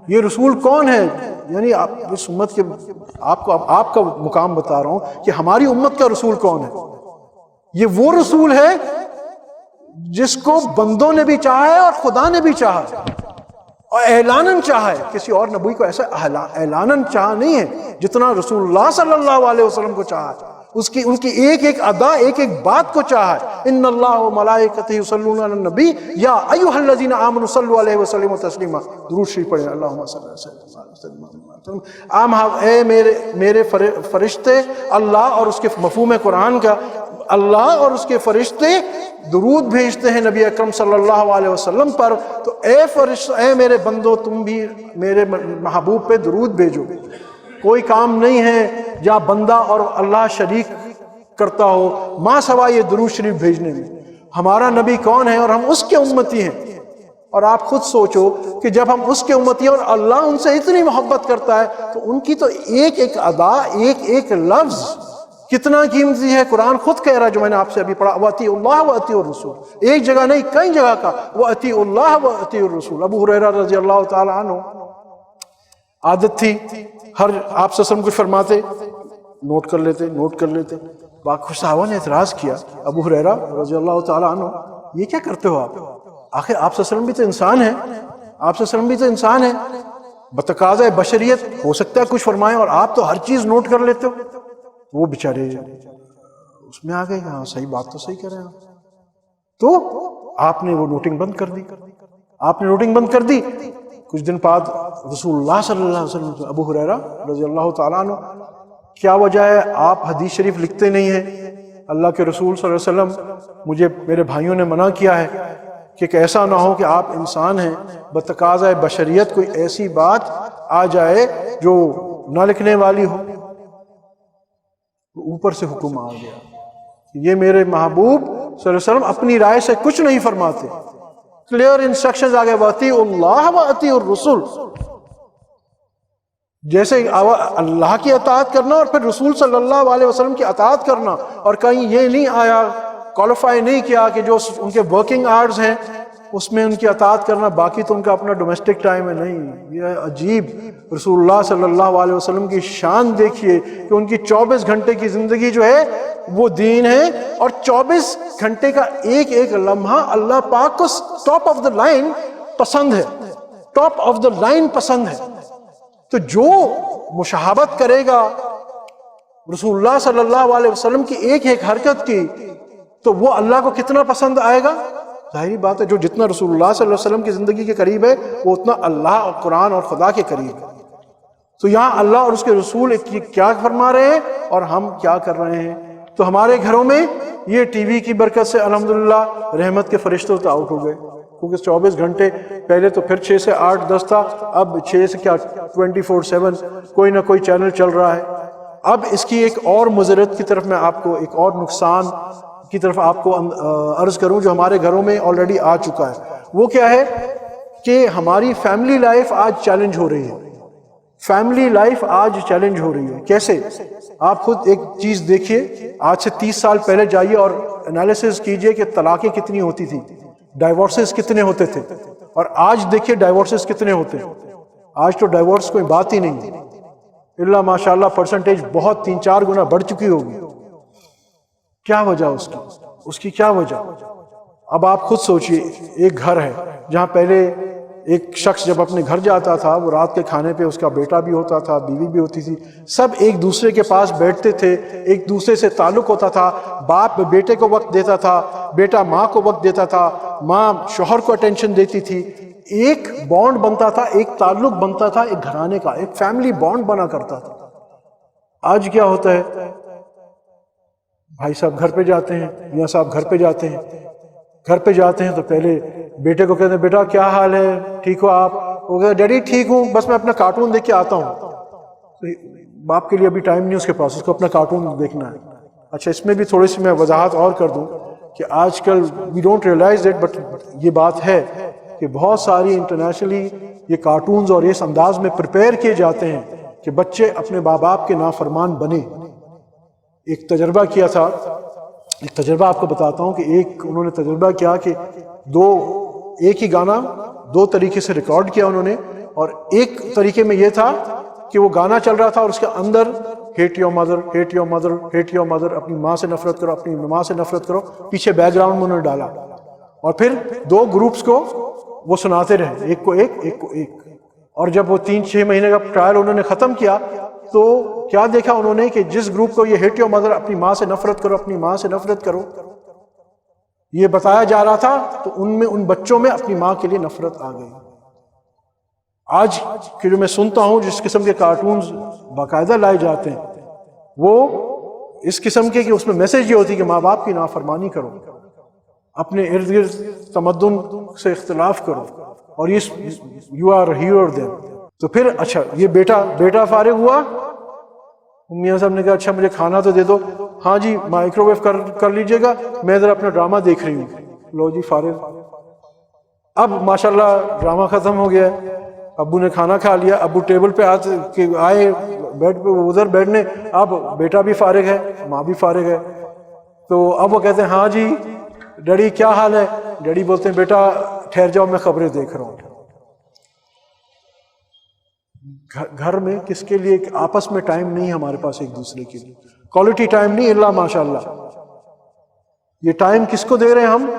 Speaker 1: یہ رسول کون ہے؟ یعنی آپ اس امت کے، آپ کا مقام بتا رہا ہوں کہ ہماری امت کا رسول کون ہے۔ یہ وہ رسول ہے جس کو بندوں نے بھی چاہا ہے اور خدا نے بھی چاہا ہے اور اعلاناً چاہا ہے۔ کسی اور نبی کو ایسا اعلاناً چاہا نہیں ہے جتنا رسول اللہ صلی اللہ علیہ وسلم کو چاہا ہے۔ ان کی ایک ایک ادا، ایک ایک بات کو چاہا ہے۔ ان اللہ و ملائکتہ یصلون علی النبی یا ایھا الذین آمنوا صلوا علیہ وسلموا تسلیما۔ درود شریف پڑھیں، اللہم صل علی سیدنا۔ اے میرے فرشتے، اللہ اور اس کے مفہوم قرآن کا، اللہ اور اس کے فرشتے درود بھیجتے ہیں نبی اکرم صلی اللہ علیہ وسلم پر، تو اے میرے بندو تم بھی میرے محبوب پہ درود بھیجو۔ کوئی کام نہیں ہے جہاں بندہ اور اللہ شریک کرتا ہو ماں سوا یہ درود شریف بھیجنے میں۔ ہمارا نبی کون ہے اور ہم اس کے امتی ہیں۔ اور آپ خود سوچو کہ جب ہم اس کے امتی ہیں اور اللہ ان سے اتنی محبت کرتا ہے تو ان کی تو ایک ایک ادا، ایک ایک لفظ کتنا قیمتی ہے۔ قرآن خود کہہ رہا ہے جو میں نے آپ سے ابھی پڑھا، وَأَطِيعُوا اللَّهَ وَأَطِيعُوا الرَّسُولَ، ایک جگہ نہیں کئی جگہ کا وَأَطِيعُوا اللَّهَ وَأَطِيعُوا الرَّسُولَ۔ ابو ہریرہ رضی اللہ تعالی عنہ عادت تھی، ہر آپ سے کچھ فرماتے نوٹ کر لیتے۔ باقی صحابہ نے اعتراض کیا، ابو ہریرہ رضی اللہ تعالی عنہ یہ کیا کرتے ہو آپ؟ آخر آپ صلی اللہ علیہ وسلم بھی تو انسان ہیں، آپ صلی اللہ علیہ وسلم بھی تو انسان ہیں، بتقاضۂ بشریت ہو سکتا ہے کچھ فرمائیں اور آپ تو ہر چیز نوٹ کر لیتے ہو۔ وہ بیچارے اس میں آ گئے، ہاں صحیح بات تو صحیح کر رہے ہیں۔ تو آپ نے وہ نوٹنگ بند کر دی۔ کچھ دن بعد رسول اللہ صلی اللہ علیہ وسلم، ابو ہریرہ رضی اللہ تعالیٰ عنہ، کیا وجہ ہے آپ حدیث شریف لکھتے نہیں ہیں؟ اللہ کے رسول صلی اللہ علیہ وسلم، مجھے میرے بھائیوں نے منع کیا ہے کہ ایسا نہ ہو کہ آپ انسان ہیں، بتقاضۂ بشریت کوئی ایسی بات آ جائے جو نہ لکھنے والی ہو۔ اوپر سے حکم آ گیا، یہ میرے محبوب صلی اللہ علیہ وسلم اپنی رائے سے کچھ نہیں فرماتے، کلیئر انسٹرکشنز آ گئے، وَأَطِيعُوا اللَّهَ وَأَطِيعُوا الرَّسُولَ۔ جیسے اللہ کی اطاعت کرنا اور پھر رسول صلی اللہ علیہ وسلم کی اطاعت کرنا، اور کہیں یہ نہیں آیا، کوالیفائی نہیں کیا کہ جو ان کے ورکنگ آورز ہیں اس میں ان کی اطاعت کرنا، باقی تو ان کا اپنا ڈومیسٹک ٹائم ہے۔ نہیں، یہ عجیب رسول اللہ صلی اللہ علیہ وسلم کی شان دیکھیے کہ ان کی 24 گھنٹے کی زندگی جو ہے وہ دین ہے، اور 24 گھنٹے کا ایک ایک لمحہ اللہ پاک کو ٹاپ آف دا لائن پسند ہے، ٹاپ آف دا لائن پسند ہے۔ تو جو مشاہبت کرے گا رسول اللہ صلی اللہ علیہ وسلم کی ایک ایک حرکت کی تو وہ اللہ کو کتنا پسند آئے گا؟ ظاہری بات ہے جو جتنا رسول اللہ صلی اللہ علیہ وسلم کی زندگی کے قریب ہے وہ اتنا اللہ اور قرآن اور خدا کے قریب ہے۔ تو یہاں اللہ اور اس کے رسول کیا فرما رہے ہیں اور ہم کیا کر رہے ہیں؟ تو ہمارے گھروں میں یہ ٹی وی کی برکت سے الحمدللہ رحمت کے فرشتے تو آؤٹ ہو گئے، کیونکہ 24 گھنٹے پہلے تو پھر 6 سے 8 10 تھا، اب 6 سے کیا 24/7 کوئی نہ کوئی چینل چل رہا ہے۔ اب اس کی ایک اور مضرت کی طرف میں آپ کو، ایک اور نقصان کی طرف آپ کو عرض کروں جو ہمارے گھروں میں آلریڈی آ چکا ہے، وہ کیا ہے کہ ہماری فیملی لائف آج چیلنج ہو رہی ہے۔ فیملی لائف آج چیلنج ہو رہی ہے. کیسے؟ آپ خود ایک چیز دیکھیے، آج سے 30 سال پہلے جائیے اور انالیسز کیجئے کہ طلاقیں کتنی ہوتی تھی، ڈائیورسز کتنے ہوتے تھے، اور آج دیکھیے ڈائیورسز کتنے ہوتے ہیں. آج تو ڈائیورس کوئی بات ہی نہیں، اللہ ماشاءاللہ پرسنٹیج بہت 3-4 گنا بڑھ چکی ہوگی. کیا وجہ اس کی کیا وجہ؟ اب آپ خود سوچئے، ایک گھر ہے جہاں پہلے ایک شخص جب اپنے گھر جاتا تھا، وہ رات کے کھانے پہ اس کا بیٹا بھی ہوتا تھا، بیوی بھی ہوتی تھی، سب ایک دوسرے کے پاس بیٹھتے تھے، ایک دوسرے سے تعلق ہوتا تھا، باپ بیٹے کو وقت دیتا تھا، بیٹا ماں کو وقت دیتا تھا، ماں شوہر کو اٹینشن دیتی تھی، ایک بانڈ بنتا تھا، ایک تعلق بنتا تھا، ایک گھرانے کا، ایک فیملی بانڈ بنا کرتا تھا. آج کیا ہوتا ہے؟ بھائی صاحب گھر پہ جاتے ہیں، میاں صاحب گھر پہ جاتے ہیں، گھر پہ جاتے ہیں تو پہلے بیٹے کو کہتے ہیں بیٹا کیا حال ہے، ٹھیک ہو آپ؟ وہ کہتے ڈیڈی ٹھیک ہوں، بس میں اپنا کارٹون دیکھ کے آتا ہوں. باپ کے لیے ابھی ٹائم نہیں اس کے پاس، اس کو اپنا کارٹون دیکھنا ہے. اچھا، اس میں بھی تھوڑی سی میں وضاحت اور کر دوں کہ آج کل we don't realize it, but یہ بات ہے کہ بہت ساری انٹرنیشنلی یہ کارٹونز اور اس انداز میں پریپیئر کیے جاتے ہیں کہ بچے اپنے ماں باپ کے نافرمان بنے. ایک تجربہ کیا تھا، ایک تجربہ آپ کو بتاتا ہوں کہ انہوں نے تجربہ کیا کہ ایک ہی گانا 2 طریقے سے ریکارڈ کیا انہوں نے، اور ایک طریقے میں یہ تھا کہ وہ گانا چل رہا تھا اور اس کے اندر hate your mother, hate your mother, hate your mother, اپنی ماں سے نفرت کرو، اپنی ماں سے نفرت کرو، پیچھے بیک گراؤنڈ میں انہوں نے ڈالا، اور پھر 2 گروپس کو وہ سناتے رہے، ایک کو ایک. اور جب وہ 3-6 مہینے کا ٹرائل انہوں نے ختم کیا تو کیا دیکھا انہوں نے کہ جس گروپ کو یہ ہیٹ یور مدر، اپنی ماں سے نفرت کرو، اپنی ماں سے نفرت کرو، یہ بتایا جا رہا تھا تو ان بچوں میں اپنی ماں کے لیے نفرت آ گئی. آج کہ جو میں سنتا ہوں جس قسم کے کارٹونز باقاعدہ لائے جاتے ہیں، وہ اس قسم کے کہ اس میں میسج یہ ہوتی ہے کہ ماں باپ کی نافرمانی کرو، اپنے ارد گرد تمدن سے اختلاف کرو، اور یو آر ہیرو دیم. تو پھر اچھا یہ بیٹا فارغ ہوا، میاں صاحب نے کہا اچھا مجھے کھانا تو دے دو. ہاں جی مائکرو ویو کر لیجئے گا، میں ذرا اپنا ڈرامہ دیکھ رہی ہوں. لو جی فارغ. اب ماشاءاللہ ڈرامہ ختم ہو گیا، ابو نے کھانا کھا لیا، ابو ٹیبل پہ آئے بیڈ پہ ادھر بیٹھنے، اب بیٹا بھی فارغ ہے، ماں بھی فارغ ہے. تو اب وہ کہتے ہیں ہاں جی ڈیڈی کیا حال ہے؟ ڈیڈی بولتے ہیں بیٹا ٹھہر جاؤ میں خبریں دیکھ رہا ہوں. گھر میں کس کے لیے آپس میں ٹائم نہیں ہمارے پاس، ایک دوسرے کے لیے کوالٹی ٹائم نہیں، اللہ ماشاءاللہ. یہ ٹائم کس کو دے رہے ہیں ہم؟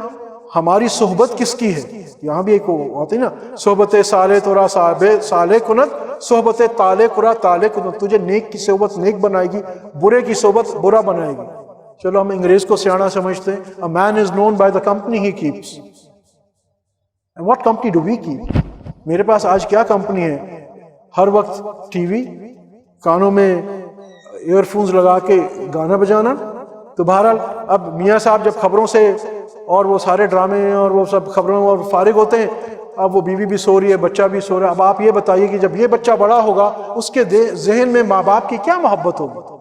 Speaker 1: ہماری صحبت کس کی ہے؟ یہاں بھی ایک ہوتی نا، صحبت صالح تورا صالح کنت، صحبت طالع قرا طالع کنت. تجھے نیک کی صحبت نیک بنائے گی، برے کی صحبت برا بنائے گی. چلو ہم انگریز کو سیاںا سمجھتے ہیں. A man is known by the company he keeps. And what company do we keep? میرے پاس آج کیا کمپنی ہے؟ ہر وقت ٹی وی، کانوں میں ایئر فونز لگا کے گانا بجانا. تو بہرحال اب میاں صاحب جب خبروں سے اور وہ سارے ڈرامے اور وہ سب خبروں اور فارغ ہوتے ہیں، اب وہ بیوی بھی سو رہی ہے، بچہ بھی سو رہا ہے. اب آپ یہ بتائیے کہ جب یہ بچہ بڑا ہوگا اس کے ذہن میں ماں باپ کی کیا محبت ہوگی؟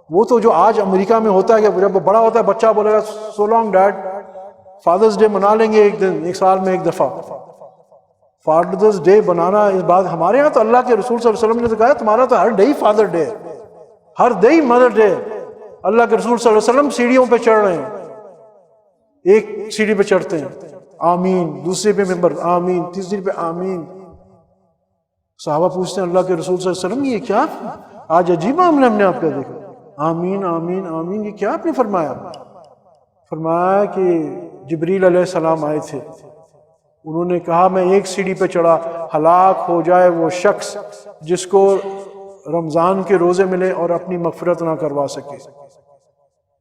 Speaker 1: وہ تو جو آج امریکہ میں ہوتا ہے کہ جب وہ بڑا ہوتا ہے بچہ بولے گا so long dad, Father's Day منا لیں گے ایک دن، ایک سال میں ایک دفعہ. فادرز ڈے بنانا اس بات، ہمارے ہاں تو اللہ کے رسول صلی اللہ علیہ وسلم نے تو کہا تمہارا تو ہر ڈے ہی فادر ڈے ہے، ہر ڈے ہی مدر ڈے. اللہ کے رسول صلی اللہ علیہ وسلم سیڑھیوں پہ چڑھ رہے ہیں، ایک سیڑھی پہ چڑھتے ہیں آمین، دوسرے پہ ممبر آمین، تیسری پہ آمین. صحابہ پوچھتے ہیں اللہ کے رسول صلی اللہ علیہ وسلم یہ کیا آج عجیب معاملہ ہم نے آپ کا دیکھا، آمین آمین آمین، یہ کیا آپ نے فرمایا؟ فرمایا کہ جبریل علیہ السلام آئے تھے، انہوں نے کہا میں ایک سیڑھی پہ چڑھا، ہلاک ہو جائے وہ شخص جس کو رمضان کے روزے ملے اور اپنی مغفرت نہ کروا سکے.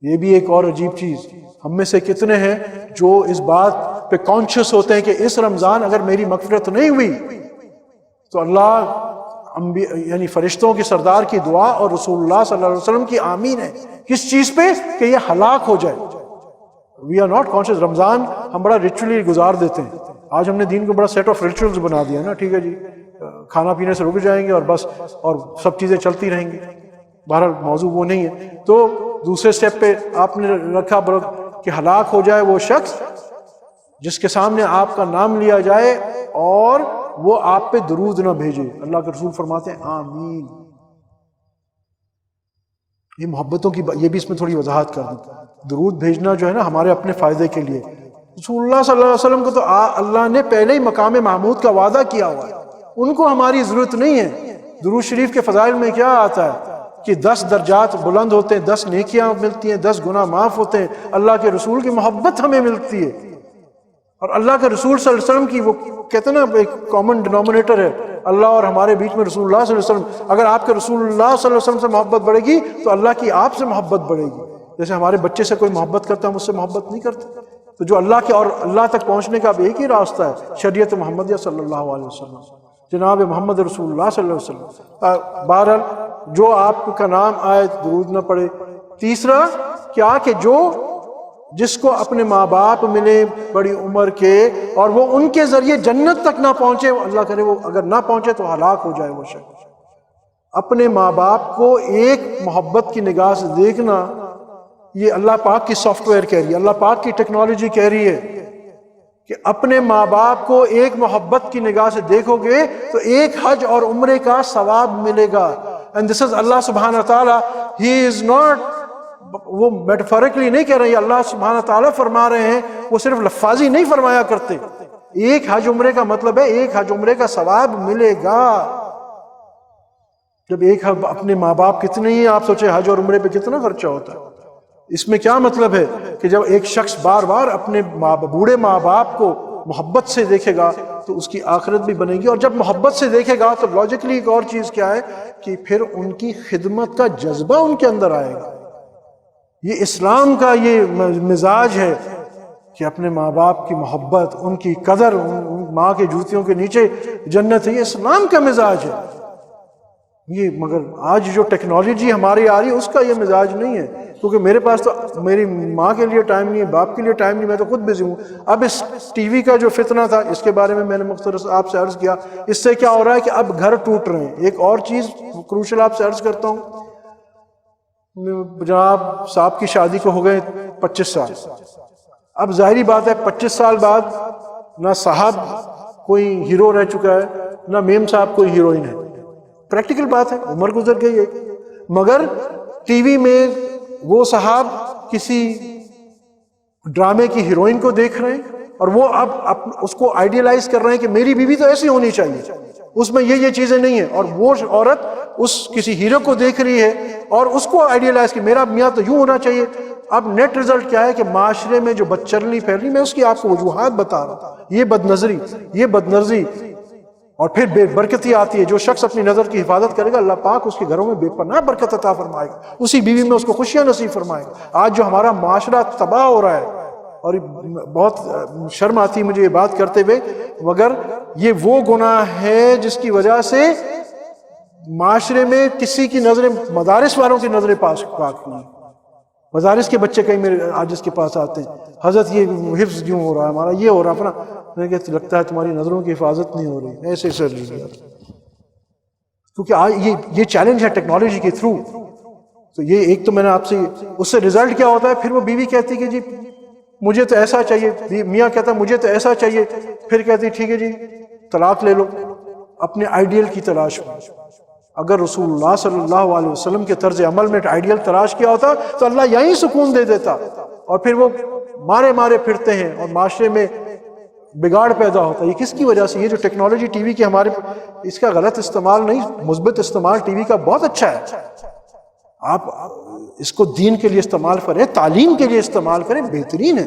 Speaker 1: یہ بھی ایک اور عجیب چیز، ہم میں سے کتنے ہیں جو اس بات پہ کانشیس ہوتے ہیں کہ اس رمضان اگر میری مغفرت نہیں ہوئی تو اللہ یعنی فرشتوں کی سردار کی دعا اور رسول اللہ صلی اللہ علیہ وسلم کی آمین ہے کس چیز پہ؟ کہ یہ ہلاک ہو جائے. We are not conscious. Ramzan ہم بڑا ریچولی گزار دیتے ہیں. آج ہم نے دین کو بڑا سیٹ آف ریچولز بنا دیا نا، ٹھیک ہے جی کھانا پینے سے رک جائیں گے اور بس، اور سب چیزیں چلتی رہیں گی. بہرحال موضوع وہ نہیں ہے. تو دوسرے سٹیپ پہ آپ نے رکھا کہ ہلاک ہو جائے وہ شخص جس کے سامنے آپ کا نام لیا جائے اور وہ آپ پہ درود نہ بھیجے۔ اللہ کے رسول فرماتے ہیں آمین۔ یہ محبتوں کی یہ بھی اس میں تھوڑی وضاحت کر دوں۔ درود بھیجنا جو ہے نا ہمارے اپنے فائدے کے لیے، رسول اللہ صلی اللہ علیہ وسلم کو تو اللہ نے پہلے ہی مقام محمود کا وعدہ کیا ہوا ہے، ان کو ہماری ضرورت نہیں ہے۔ درود شریف کے فضائل میں کیا آتا ہے کہ 10 درجات بلند ہوتے ہیں، 10 نیکیاں ملتی ہیں، 10 گناہ معاف ہوتے ہیں، اللہ کے رسول کی محبت ہمیں ملتی ہے۔ اور اللہ کے رسول صلی اللہ علیہ وسلم کی وہ کہتے ہیں نا ایک کامن ڈینومینیٹر ہے اللہ اور ہمارے بیچ میں رسول اللہ صلی اللہ علیہ وسلم۔ اگر آپ کے رسول اللہ صلی اللہ علیہ وسلم سے محبت بڑھے گی تو اللہ کی آپ سے محبت بڑھے گی۔ جیسے ہمارے بچے سے کوئی محبت کرتا ہے، ہم اس سے محبت نہیں کرتے۔ تو جو اللہ کے اور اللہ تک پہنچنے کا اب ایک ہی راستہ ہے، شریعت محمدیہ صلی اللہ علیہ وسلم، جناب محمد رسول اللہ صلی اللہ علیہ وسلم۔ بہرحال جو آپ کا نام آئے درود نہ پڑے۔ تیسرا کیا کہ جو جس کو اپنے ماں باپ ملے بڑی عمر کے اور وہ ان کے ذریعے جنت تک نہ پہنچے، اللہ کرے وہ اگر نہ پہنچے تو ہلاک ہو جائے وہ شخص۔ اپنے ماں باپ کو ایک محبت کی نگاہ سے دیکھنا، یہ اللہ پاک کی سافٹ ویئر کہہ رہی ہے، اللہ پاک کی ٹیکنالوجی کہہ رہی ہے کہ اپنے ماں باپ کو ایک محبت کی نگاہ سے دیکھو گے تو ایک حج اور عمرے کا ثواب ملے گا۔ اینڈ دس از اللہ سبحانہ تعالیٰ، ہی از ناٹ، وہ میٹافورکلی نہیں کہہ رہے ہیں، اللہ سبحانہ تعالیٰ فرما رہے ہیں، وہ صرف لفاظی نہیں فرمایا کرتے۔ ایک حج عمرے کا مطلب ہے ایک حج عمرے کا ثواب ملے گا۔ جب ایک اپنے ماں باپ کتنے ہی آپ سوچے حج اور عمرے پہ کتنا خرچہ ہوتا ہے۔ اس میں کیا مطلب ہے کہ جب ایک شخص بار بار اپنے بوڑھے ماں باپ کو محبت سے دیکھے گا تو اس کی آخرت بھی بنے گی، اور جب محبت سے دیکھے گا تو لاجیکلی ایک اور چیز کیا ہے کہ پھر ان کی خدمت کا جذبہ ان کے اندر آئے گا۔ یہ اسلام کا یہ مزاج ہے کہ اپنے ماں باپ کی محبت، ان کی قدر، ماں کے جوتیوں کے نیچے جنت ہے، یہ اسلام کا مزاج ہے یہ۔ مگر آج جو ٹیکنالوجی ہماری آ رہی ہے اس کا یہ مزاج نہیں ہے، کیونکہ میرے پاس تو میری ماں کے لیے ٹائم نہیں ہے، باپ کے لیے ٹائم نہیں، میں تو خود بزی ہوں۔ اب اس ٹی وی کا جو فتنہ تھا اس کے بارے میں نے مختصر آپ سے عرض کیا، اس سے کیا ہو رہا ہے کہ اب گھر ٹوٹ رہے ہیں۔ ایک اور چیز کروشل آپ سے عرض کرتا ہوں، جناب صاحب کی شادی کو ہو گئے 25 سال، اب ظاہری بات ہے 25 سال بعد نہ صاحب کوئی ہیرو رہ چکا ہے نہ میم صاحب کوئی ہیروئن ہے، پریکٹیکل بات ہے، عمر گزر گئی ہے۔ مگر ٹی وی میں وہ صاحب کسی ڈرامے کی ہیروئن کو دیکھ رہے ہیں اور وہ اب اس کو آئیڈیلائز کر رہے ہیں کہ میری بیوی تو ایسی ہونی چاہیے، اس میں یہ چیزیں نہیں ہیں، اور وہ عورت اس کسی ہیرو کو دیکھ رہی ہے اور اس کو آئیڈیلائز کہ میرا میاں تو یوں ہونا چاہیے۔ اب نیٹ رزلٹ کیا ہے کہ معاشرے میں جو بدچلنی پھیل رہی، میں اس کی آپ کو وجوہات بتا رہا ہوں، یہ بدنظری، یہ بدنظری، اور پھر بے برکتی آتی ہے۔ جو شخص اپنی نظر کی حفاظت کرے گا اللہ پاک اس کے گھروں میں بے پناہ برکت عطا فرمائے گا، اسی بیوی میں اس کو خوشیاں نصیب فرمائے گا۔ آج جو ہمارا معاشرہ تباہ ہو رہا ہے، اور بہت شرم آتی ہے مجھے یہ بات کرتے ہوئے، مگر یہ وہ گناہ ہے جس کی وجہ سے معاشرے میں کسی کی نظریں، مدارس والوں کی نظریں پاک ہوئی۔ مدارس کے بچے کہیں میرے آج اس کے پاس آتے ہیں، حضرت یہ حفظ کیوں ہو رہا ہے ہمارا، یہ ہو رہا اپنا، میں کہتے لگتا ہے تمہاری نظروں کی حفاظت نہیں ہو رہی، ایسے سر لیجیے، کیونکہ آج یہ چیلنج ہے ٹیکنالوجی کے تھرو۔ تو یہ ایک تو میں نے آپ سے، اس سے رزلٹ کیا ہوتا ہے، پھر وہ بیوی کہتی کہ جی مجھے تو ایسا چاہیے، میاں کہتا مجھے تو ایسا چاہیے، پھر کہتی ٹھیک ہے جی طلاق لے لو، اپنے آئیڈیل کی تلاش میں۔ اگر رسول اللہ صلی اللہ علیہ وسلم کے طرز عمل میں آئیڈیل تلاش کیا ہوتا تو اللہ یہیں سکون دے دیتا، اور پھر وہ مارے مارے پھرتے ہیں اور معاشرے میں بگاڑ پیدا ہوتا ہے۔ یہ کس کی وجہ سے؟ یہ جو ٹیکنالوجی ٹی وی کی ہمارے، اس کا غلط استعمال نہیں، مثبت استعمال ٹی وی کا بہت اچھا ہے۔ آپ اس کو دین کے لیے استعمال کریں، تعلیم کے لیے استعمال کریں، بہترین ہے۔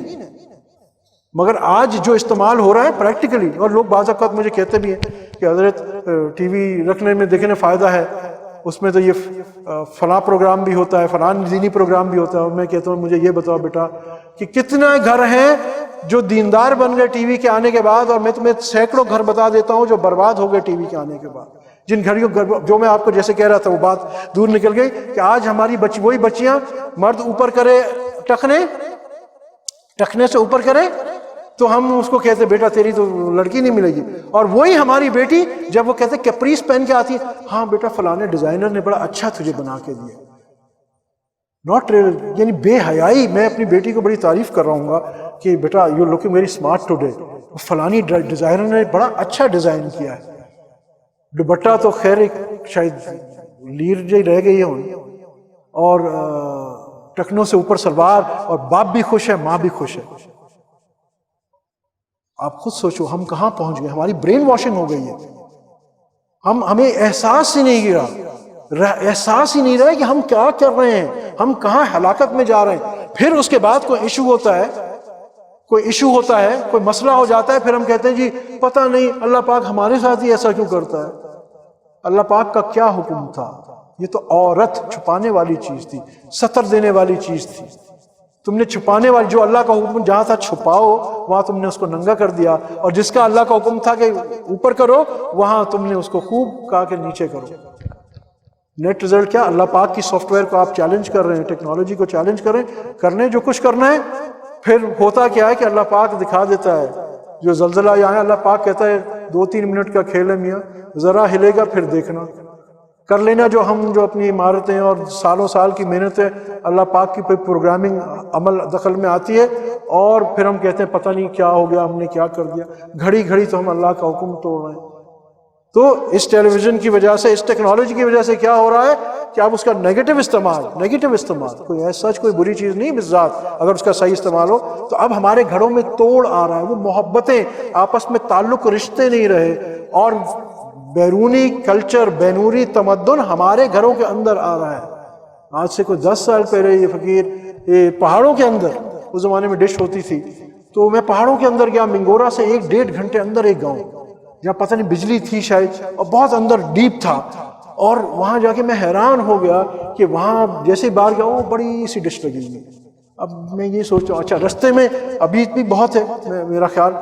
Speaker 1: مگر آج جو استعمال ہو رہا ہے پریکٹیکلی، اور لوگ بعض اوقات مجھے کہتے بھی ہیں کہ حضرت ٹی وی رکھنے میں دیکھنے فائدہ ہے، اس میں تو یہ فلاں پروگرام بھی ہوتا ہے، فلاں دینی پروگرام بھی ہوتا ہے، اور میں کہتا ہوں مجھے یہ بتاؤ بیٹا کہ کتنے گھر ہیں جو دیندار بن گئے ٹی وی کے آنے کے بعد، اور میں تمہیں سینکڑوں گھر بتا دیتا ہوں جو برباد ہو گئے ٹی وی کے آنے کے بعد۔ جن گھڑیوں جو میں آپ کو جیسے کہہ رہا تھا وہ بات دور نکل گئی کہ آج ہماری وہی بچیاں، مرد اوپر کرے ٹخنے سے اوپر کرے تو ہم اس کو کہتے بیٹا تیری تو لڑکی نہیں ملے گی، اور وہی ہماری بیٹی جب وہ کہتے کیپریس پہن کے آتی ہے، ہاں بیٹا فلانے ڈیزائنر نے بڑا اچھا تجھے بنا کے دیا، ناٹ ریئل، یعنی بے حیائی۔ میں اپنی بیٹی کو بڑی تعریف کر رہا ہوں گا، کہ بیٹا you looking very smart today, فلانی ڈیزائنر نے بڑا اچھا ڈیزائن کیا ہے. دوپٹہ تو خیر ایک شاید لیر جی رہ گئی ہوں، اور ٹکنوں سے اوپر سلوار، اور باپ بھی خوش ہے، ماں بھی خوش ہے. آپ خود سوچو ہم کہاں پہنچ گئے. ہماری برین واشنگ ہو گئی ہے. ہمیں احساس ہی نہیں گرا، احساس ہی نہیں رہا کہ ہم کیا کر رہے ہیں، ہم کہاں ہلاکت میں جا رہے ہیں. پھر اس کے بعد کوئی ایشو ہوتا ہے، کوئی مسئلہ ہو جاتا ہے، پھر ہم کہتے ہیں جی پتہ نہیں اللہ پاک ہمارے ساتھ ہی ایسا کیوں کرتا ہے. اللہ پاک کا کیا حکم تھا؟ یہ تو عورت چھپانے والی چیز تھی، ستر دینے والی چیز تھی. تم نے چھپانے والی، جو اللہ کا حکم جہاں تھا چھپاؤ، وہاں تم نے اس کو ننگا کر دیا، اور جس کا اللہ کا حکم تھا کہ اوپر کرو، وہاں تم نے اس کو خوب کہا کہ نیچے کرو. نیٹ رزلٹ کیا؟ اللہ پاک کی سافٹ ویئر کو آپ چیلنج کر رہے ہیں، ٹیکنالوجی کو چیلنج کرنے جو کچھ کرنا ہے. پھر ہوتا کیا ہے کہ اللہ پاک دکھا دیتا ہے. جو زلزلہ یہاں ہے، اللہ پاک کہتا ہے 2-3 منٹ کا کھیل ہے میاں، ذرا ہلے گا پھر دیکھنا. کر لینا جو اپنی عمارتیں اور سالوں سال کی محنت ہے، اللہ پاک کی کوئی پروگرامنگ عمل دخل میں آتی ہے، اور پھر ہم کہتے ہیں پتہ نہیں کیا ہو گیا، ہم نے کیا کر دیا. گھڑی گھڑی تو ہم اللہ کا حکم توڑ رہے ہیں. تو اس ٹیلی ویژن کی وجہ سے، اس ٹیکنالوجی کی وجہ سے کیا ہو رہا ہے کہ اب اس کا نیگیٹو استعمال کوئی ایسا کوئی بری چیز نہیں بذات، اگر اس کا صحیح استعمال ہو تو اب ہمارے گھروں میں توڑ آ رہا ہے. وہ محبتیں، آپس میں تعلق، رشتے نہیں رہے، اور بیرونی کلچر، بیرونی تمدن ہمارے گھروں کے اندر آ رہا ہے. آج سے کوئی 10 سال پہلے یہ فقیر پہاڑوں کے اندر، اس زمانے میں ڈش ہوتی تھی، تو میں پہاڑوں کے اندر گیا، منگورا سے 1-1.5 گھنٹے اندر ایک گاؤں جہاں پتہ نہیں بجلی تھی شاید، اور بہت اندر ڈیپ تھا. اور وہاں جا کے میں حیران ہو گیا کہ وہاں جیسے باہر گیا، وہ بڑی سی ڈش لگی ہوئی. اب میں یہ سوچتا ہوں اچھا رستے میں ابھی بھی بہت ہے، میرا خیال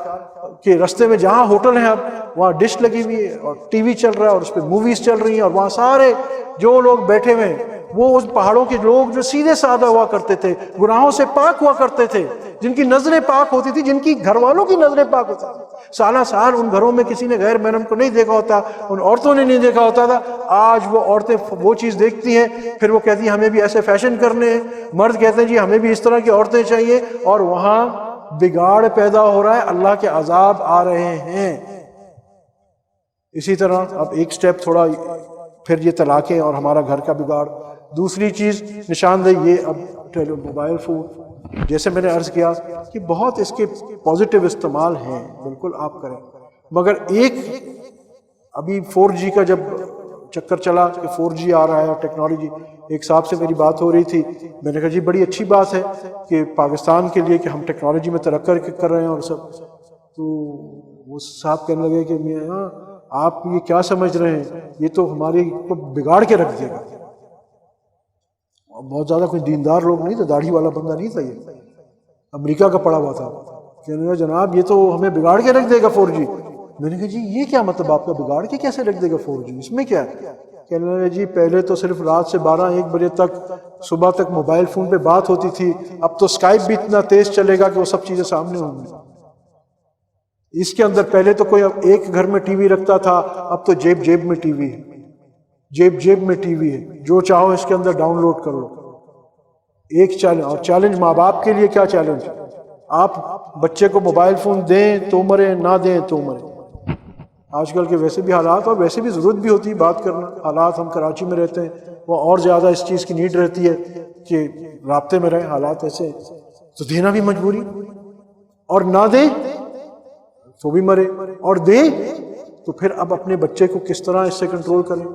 Speaker 1: کہ رستے میں جہاں ہوٹل ہیں اب وہاں ڈش لگی ہوئی ہے، اور ٹی وی چل رہا ہے، اور اس پہ موویز چل رہی ہیں، اور وہاں سارے جو لوگ بیٹھے ہوئے ہیں وہ اس پہاڑوں کے لوگ جو سیدھے سادہ ہوا کرتے تھے، گناہوں سے پاک ہوا کرتے تھے، جن کی نظریں پاک ہوتی تھی، جن کی گھر والوں کی نظریں پاک ہوتی تھی. سالہ سال ان گھروں میں کسی نے غیر محرم کو نہیں دیکھا ہوتا، ان عورتوں نے نہیں دیکھا ہوتا تھا. آج وہ عورتیں وہ چیز دیکھتی ہیں، پھر وہ کہتی ہیں ہمیں بھی ایسے فیشن کرنے ہیں. مرد کہتے ہیں جی ہمیں بھی اس طرح کی عورتیں چاہیے، اور وہاں بگاڑ پیدا ہو رہا ہے، اللہ کے عذاب آ رہے ہیں. اسی طرح اب ایک سٹیپ تھوڑا پھر یہ طلاقیں اور ہمارا گھر کا بگاڑ. دوسری چیز نشاندہی یہ اب موبائل فون، جیسے میں نے عرض کیا کہ بہت اس کے پازیٹیو استعمال ہیں، بالکل آپ کریں، مگر ایک ابھی 4G کا جب چکر چلا کہ 4G آ رہا ہے اور ٹیکنالوجی، ایک صاحب سے میری بات ہو رہی تھی، میں نے کہا جی بڑی اچھی بات ہے کہ پاکستان کے لیے کہ ہم ٹیکنالوجی میں ترقی کر رہے ہیں اور سب. تو وہ صاحب کہنے لگے کہ میاں آپ یہ کیا سمجھ رہے ہیں، یہ تو ہماری کو بگاڑ کے رکھ دے گا. بہت زیادہ کوئی دیندار لوگ نہیں تھے، داڑھی والا بندہ نہیں تھا، یہ امریکہ کا پڑا ہوا تھا. کہنے لگا جناب یہ تو ہمیں بگاڑ کے رکھ دے گا 4G. میں نے کہا جی یہ کیا مطلب آپ کا، بگاڑ کے کیسے رکھ دے گا 4G، اس میں کیا ہے؟ کہنے لگا جی پہلے تو صرف رات سے 12-1 بجے تک صبح تک موبائل فون پہ بات ہوتی تھی، اب تو اسکائپ بھی اتنا تیز چلے گا کہ وہ سب چیزیں سامنے ہوں گی. اس کے اندر پہلے تو کوئی ایک گھر میں ٹی وی رکھتا تھا، اب تو جیب میں ٹی وی ہے، جیب میں ٹی وی ہے، جو چاہو اس کے اندر ڈاؤن لوڈ کر لو. ایک چیلنج، اور چیلنج ماں باپ کے لیے کیا چیلنج، آپ بچے کو موبائل فون دیں تو مرے، نہ دیں تو مرے. آج کل کے ویسے بھی حالات، اور ویسے بھی ضرورت بھی ہوتی ہے بات کرنا، حالات ہم کراچی میں رہتے ہیں، وہ اور زیادہ اس چیز کی نیڈ رہتی ہے کہ رابطے میں رہیں. حالات ایسے تو دینا بھی مجبوری، اور نہ دیں تو بھی مرے، اور دیں تو پھر اب اپنے بچے کو کس طرح اس سے کنٹرول کریں.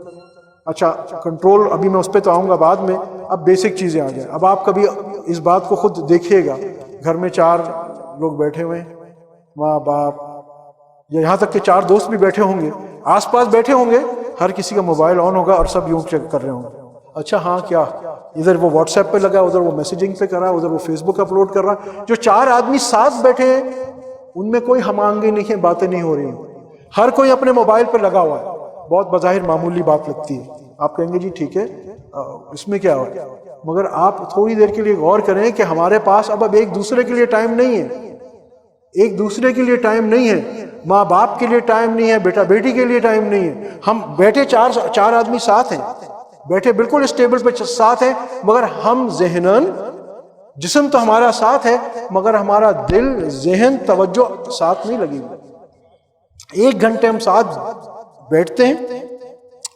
Speaker 1: اچھا کنٹرول ابھی میں اس پہ تو آؤں گا بعد میں، اب بیسک چیزیں آ جائیں. اب آپ کبھی اس بات کو خود دیکھیے گا، گھر میں 4 لوگ بیٹھے ہوئے ہیں، ماں باپ، یا یہاں تک کہ 4 دوست بھی بیٹھے ہوں گے، آس پاس بیٹھے ہوں گے، ہر کسی کا موبائل آن ہوگا اور سب یوں چیک کر رہے ہوں گے. اچھا ہاں کیا، ادھر وہ واٹس ایپ پہ لگا، ادھر وہ میسیجنگ پہ کر رہا ہے، ادھر وہ فیس بک اپلوڈ کر رہا ہے. جو 4 آدمی ساتھ بیٹھے ہیں ان میں کوئی ہم آہنگی نہیں ہے، باتیں نہیں ہو رہی ہیں، ہر کوئی اپنے موبائل پہ لگا ہوا ہے. بہت بظاہر معمولی بات لگتی ہے، آپ کہیں گے جی ٹھیک ہے اس میں کیا ہو، مگر آپ تھوڑی دیر کے لیے غور کریں کہ ہمارے پاس اب ایک دوسرے کے لیے ٹائم نہیں ہے، ایک دوسرے کے لیے ٹائم نہیں ہے، ماں باپ کے لیے ٹائم نہیں ہے، بیٹا بیٹی کے لیے ٹائم نہیں ہے. ہم بیٹھے 4 آدمی ساتھ ہیں، بیٹھے بالکل اس ٹیبل پہ ساتھ ہیں، مگر ہم ذہناً جسم تو ہمارا ساتھ ہے مگر ہمارا دل، ذہن، توجہ ساتھ نہیں لگی ہوئی۔ 1 گھنٹے ہم ساتھ بیٹھتے ہیں،